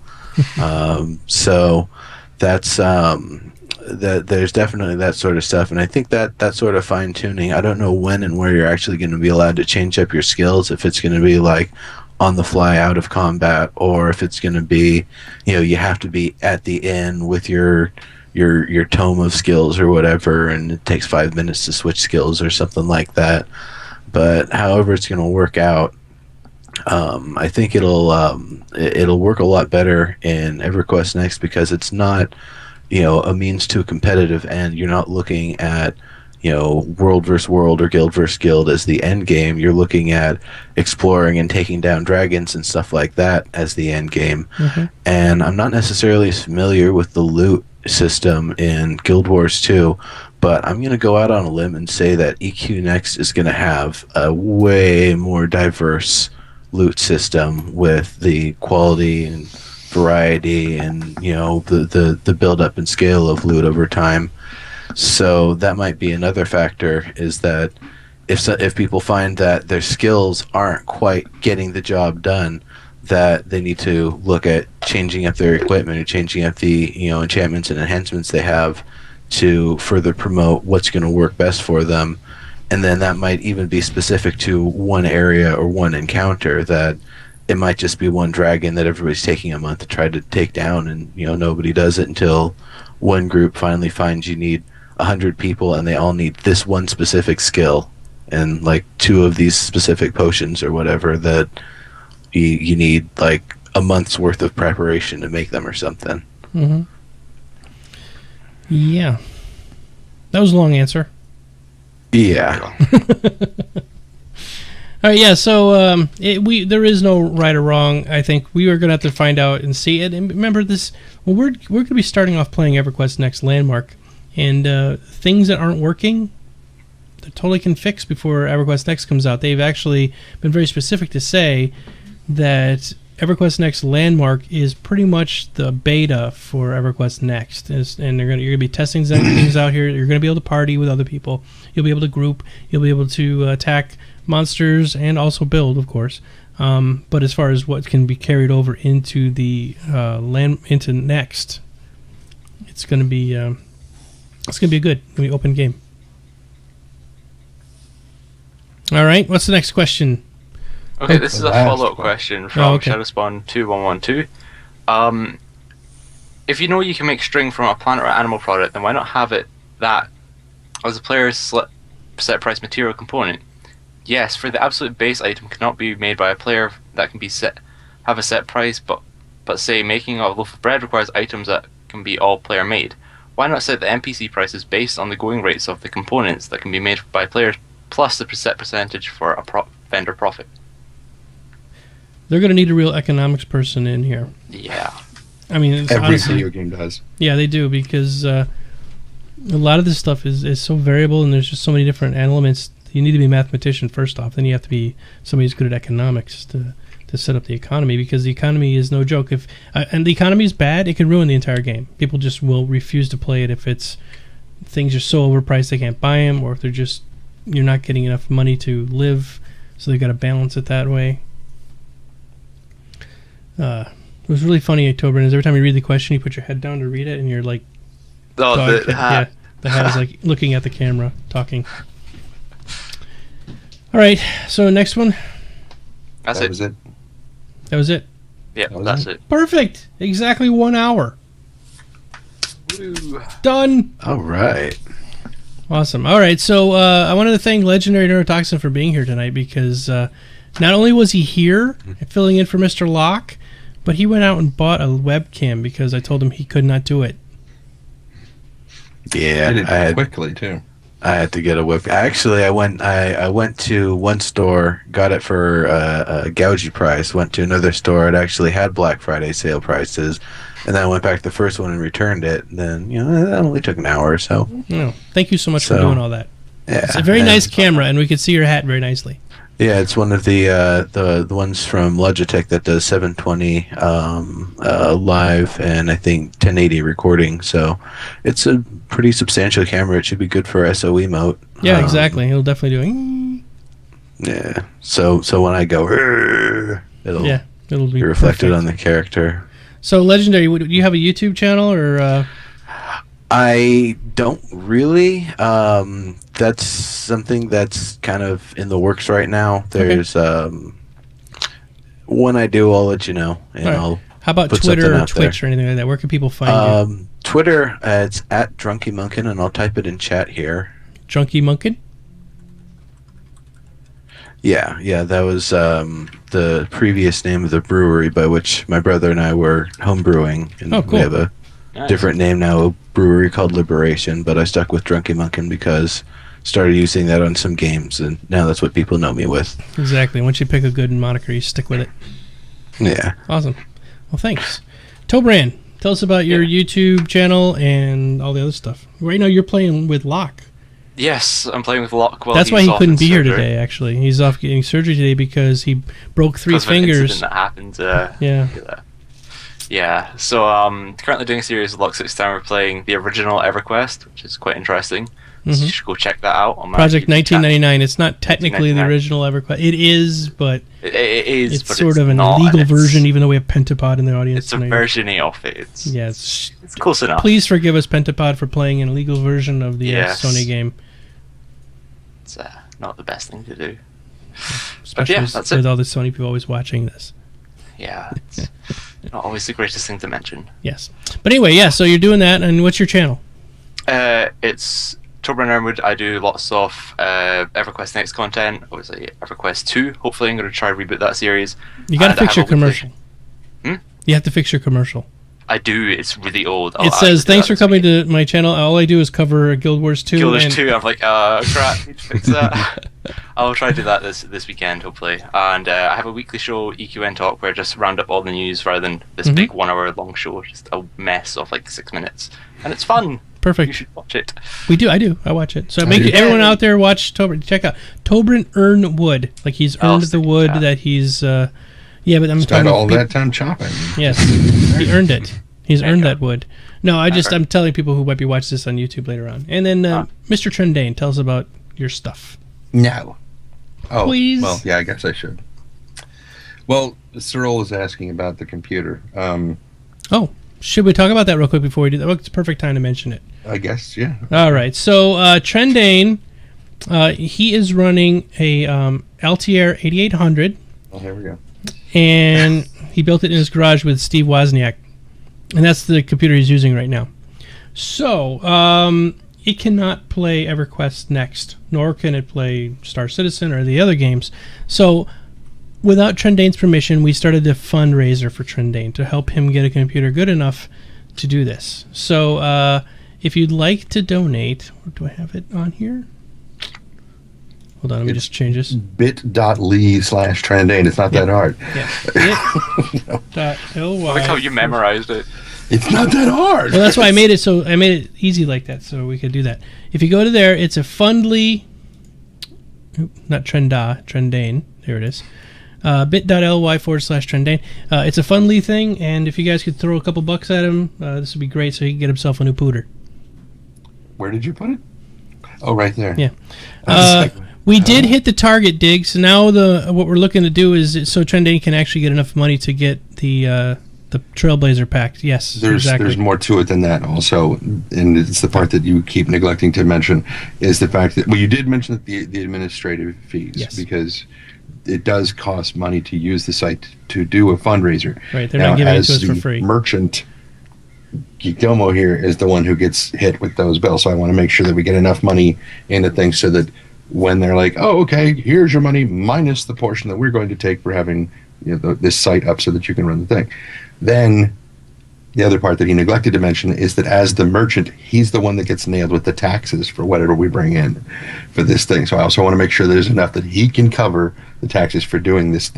So that's that there's definitely that sort of stuff, and I think that sort of fine tuning. I don't know when and where you're actually going to be allowed to change up your skills. If it's going to be like on the fly out of combat, or if it's going to be you have to be at the inn with your tome of skills or whatever, and it takes 5 minutes to switch skills or something like that. But however it's going to work out, I think it'll work a lot better in EverQuest Next, because it's not a means to a competitive end. You're not looking at world versus world or guild versus guild as the end game. You're looking at exploring and taking down dragons and stuff like that as the end game. And I'm not necessarily familiar with the loot system in Guild Wars 2, but I'm going to go out on a limb and say that EQ Next is going to have a way more diverse loot system with the quality and variety and the build up and scale of loot over time. So that might be another factor, is that if people find that their skills aren't quite getting the job done, that they need to look at changing up their equipment or changing up the enchantments and enhancements they have to further promote what's going to work best for them. and then that might even be specific to one area or one encounter. That it might just be one dragon that everybody's taking a month to try to take down, and nobody does it until one group finally finds you need 100 people and they all need this one specific skill and like 2 of these specific potions or whatever that you need like a month's worth of preparation to make them or something. Mm-hmm. Yeah. That was a long answer. Yeah. All right, yeah, so there is no right or wrong. I think we are going to have to find out and see it. And remember this, well, we're going to be starting off playing EverQuest Next Landmark, and things that aren't working, they totally can fix before EverQuest Next comes out. They've actually been very specific to say that EverQuest Next Landmark is pretty much the beta for EverQuest Next, and you're going to be testing things out here. You're going to be able to party with other people. You'll be able to group. You'll be able to attack monsters and also build, of course. But as far as what can be carried over into the into Next, it's going to be good. It's going to be open game. All right. What's the next question? Okay, this is a follow-up question from Shadowspawn2112. If you know you can make string from a plant or animal product, then why not have it that as a player's set price material component? Yes, for the absolute base item cannot be made by a player that can be have a set price, but say making a loaf of bread requires items that can be all player made. Why not set the NPC prices based on the going rates of the components that can be made by players plus the set percentage for a vendor profit? They're going to need a real economics person in here. Yeah. I mean, it's Every honestly, video game does. Yeah, they do, because a lot of this stuff is so variable, and there's just so many different elements. You need to be a mathematician first off, then you have to be somebody who's good at economics to set up the economy, because the economy is no joke. If and the economy is bad, it can ruin the entire game. People just will refuse to play it if things are so overpriced they can't buy them, or if you're not getting enough money to live, so they've got to balance it that way. It was really funny, Tobran, is every time you read the question, you put your head down to read it, and you're like, the hat. Yeah, the hat is like looking at the camera, talking. All right, so next one. That was it. That was it. Yeah, that's it. Perfect. Exactly 1 hour. Woo. Done. All right. Awesome. All right, so I wanted to thank Legendary Neurotoxin for being here tonight, because not only was he here filling in for Mr. Locke, but he went out and bought a webcam because I told him he could not do it. Yeah, Did it quickly too. I had to get a webcam. Actually, I went to one store, got it for a gougey price. Went to another store, it actually had Black Friday sale prices, and then I went back to the first one and returned it. And then that only took an hour or so. No, thank you so much for doing all that. Yeah, it's a very nice camera, and we could see your hat very nicely. Yeah, it's one of the ones from Logitech that does 720 live and I think 1080 recording. So it's a pretty substantial camera. It should be good for SOE mode. Yeah, exactly. It'll definitely do. Yeah. So when I go, it'll be reflected on the character. So Legendary, do you have a YouTube channel or? I don't really. That's something that's kind of in the works right now. There's when I do, I'll let you know, and I'll. How about Twitter or Twitch or anything like that? Where can people find you? Twitter, it's at DrunkyMunkin, and I'll type it in chat here. Drunky Munkin? Yeah, that was the previous name of the brewery by which my brother and I were home brewing. And cool. We have a different name now, a brewery called Liberation, but I stuck with Drunky Munkin because started using that on some games, and now that's what people know me with. Exactly. Once you pick a good moniker, you stick with it. Yeah. Awesome. Well, thanks. Tobran, tell us about your YouTube channel and all the other stuff. Right now, you're playing with Locke. Yes, I'm playing with Locke. That's why he couldn't be here today, actually. He's off getting surgery today because he broke 3 fingers. That happened. Yeah. Yeah, so currently doing a series of Locke 6 time. We're playing the original EverQuest, which is quite interesting. So you should go check that out on my Project YouTube 1999. It's not technically the original EverQuest. It is, but it is. It's but sort of an not, illegal version, even though we have Pentapod in the audience. It's a version of it. It's close enough. Please forgive us, Pentapod, for playing an illegal version of the Sony game. It's not the best thing to do. Especially yeah, that's with it. all the Sony people always watching this. Yeah, it's not always the greatest thing to mention. Yes. But anyway, yeah, so you're doing that, and what's your channel? It's Tobran Irmwood. I do lots of EverQuest Next content. Obviously, EverQuest 2. Hopefully, I'm going to try and reboot that series. You got to And I fix have your a weekly- commercial. You have to fix your commercial. I do. It's really old. It says, thanks for coming to my channel. All I do is cover Guild Wars 2. Guild Wars and 2. I'm like, crap, need to fix that. I'll try to do that this weekend, hopefully. And I have a weekly show, EQN Talk, where I just round up all the news rather than this big 1 hour long show. Just a mess of like 6 minutes. And it's fun. Perfect. You should watch it. We do. I do. I watch it. So I make do. everyone out there watch Tobran. Check out Tobran Earn Wood. Like he's earned the wood chat. that he's. Yeah, but I'm Spent talking all that time chopping. Yes, he earned it. He's There you earned go. that wood. No, I'm telling people who might be watching this on YouTube later on. And then Mr. Trendane, tell us about your stuff. No. Oh, Please. well, yeah, I guess I should. Well, Cyril is asking about the computer. Oh, should we talk about that real quick before we do that? Well, it's a perfect time to mention it. I guess, yeah. All right. So Trendane, he is running a LTR 8800, Oh, here we go. and he built it in his garage with Steve Wozniak. And that's the computer he's using right now. So, it cannot play EverQuest Next, nor can it play Star Citizen or the other games. So, without Trendane's permission, we started a fundraiser for Trendane to help him get a computer good enough to do this. So, if you'd like to donate, do I have it on here? Hold on, let me just change this. bit.ly/Trendane. It's not that hard. Yeah. I like how you memorized it. It's not that hard. Well, that's why I made it easy like that, so we could do that. If you go to there, it's a Fundly, not Trendane. There it is. bit.ly/Trendane. It's a Fundly thing, and if you guys could throw a couple bucks at him, this would be great, so he can get himself a new pooter. Where did you put it? Oh, right there. Yeah. We did hit the target, Diggs. So now what we're looking to do is so Trendane can actually get enough money to get the Trailblazer pack. Yes, There's more to it than that also, and it's the part that you keep neglecting to mention is the fact that, well, you did mention that the administrative fees, Yes. because it does cost money to use the site to do a fundraiser. Right, they're not giving it to us as for the free. merchant, Geekdomo here is the one who gets hit with those bills, so I want to make sure that we get enough money into things so that when they're like, oh, okay, here's your money minus the portion that we're going to take for having this site up so that you can run the thing. Then the other part that he neglected to mention is that as the merchant, he's the one that gets nailed with the taxes for whatever we bring in for this thing. So I also want to make sure there's enough that he can cover the taxes for doing this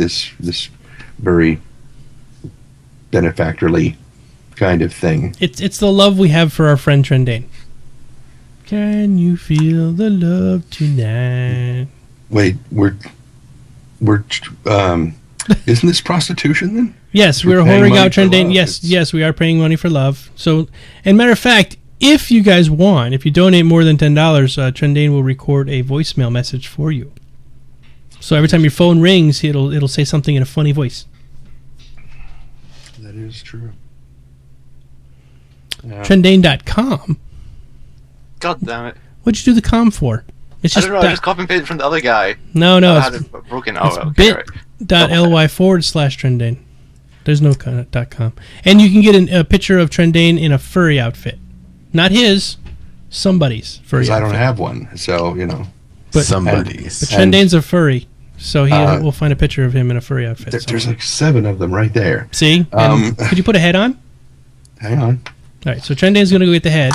very benefactorly kind of thing. It's the love we have for our friend Trendane. Can you feel the love tonight? Wait, we're isn't this prostitution then? Yes, We're we're paying whoring money out for Trendane. love. Yes, It's- yes, we are paying money for love. So, and matter of fact, if you guys want, if you donate more than $10, Trendane will record a voicemail message for you. So every time your phone rings, it'll say something in a funny voice. That is true. Trendane.com. God damn it. What'd you do the com for? It's I just don't know, I just copy and pasted from the other guy. no, I had it's it broken. it's Oh, okay, right. bit.ly/Trendane. There's no .com. And you can get a picture of Trendane in a furry outfit. Not his, somebody's furry Because I don't outfit. have one, so But- Somebody's. But Trendane's a furry, so Uh, we'll find a picture of him in a furry outfit. there's somewhere. like 7 of them right there. See? And could you put a head on? Hang on. All right, so Trendane's going to go get the head.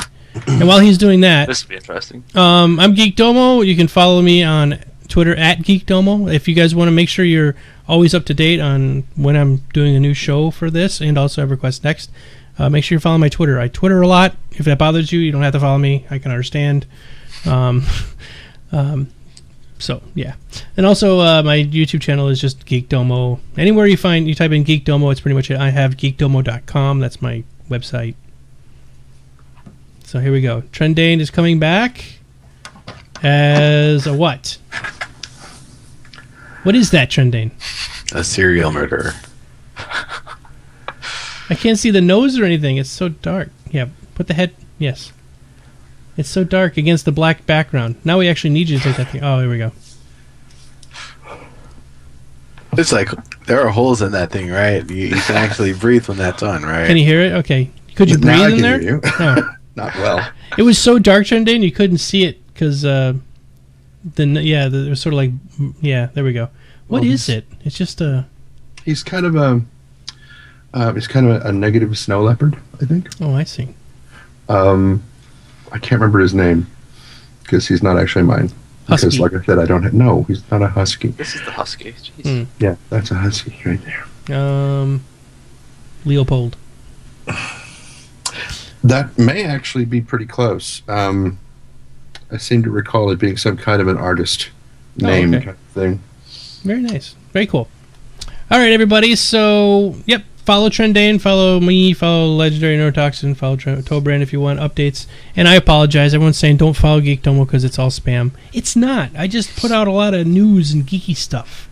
And while he's doing that, This would be interesting. I'm Geekdomo. You can follow me on Twitter at Geekdomo. If you guys want to make sure you're always up to date on when I'm doing a new show for this and also EverQuest Next, make sure you follow my Twitter. I Twitter a lot. If that bothers you, you don't have to follow me. I can understand. So, yeah. And also, my YouTube channel is just Geekdomo. Anywhere you type in Geekdomo, it's pretty much it. I have geekdomo.com. That's my website. So here we go. Trendane is coming back as a what? What is that, Trendane? A serial murderer. I can't see the nose or anything. It's so dark. Yeah, put the head. Yes. It's so dark against the black background. Now we actually need you to take that thing. Oh, here we go. It's like there are holes in that thing, right? You can actually breathe when that's on, right? Can you hear it? Okay. Could you Now I breathe in can there? hear you. No. Not well. It was so dark, Trendane, you couldn't see it because it was sort of like, yeah, there we go. What is it? It's just a... He's kind of a negative snow leopard, I think. Oh, I see. I can't remember his name because he's not actually mine. Husky. Because, like I said, I don't have. No, he's not a husky. This is the husky. Jeez. Yeah, that's a husky right there. Leopold. That may actually be pretty close. I seem to recall it being some kind of an artist name okay. kind of thing. Very nice. Very cool. All right, everybody. So, yep. Follow Trendane, follow me, follow Legendary Neurotoxin, follow Tobran if you want updates. And I apologize. Everyone's saying don't follow Geekdomo because it's all spam. It's not. I just put out a lot of news and geeky stuff.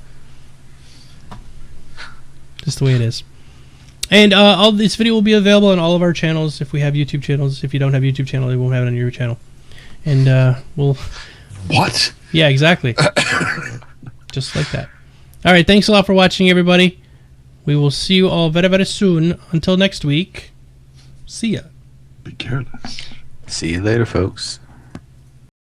Just the way it is. And all this video will be available on all of our channels if we have YouTube channels. If you don't have a YouTube channel, they won't have it on your channel. And we'll... What? Yeah, exactly. Just like that. All right, thanks a lot for watching, everybody. We will see you all very, very soon. Until next week, see ya. Be careless. See you later, folks.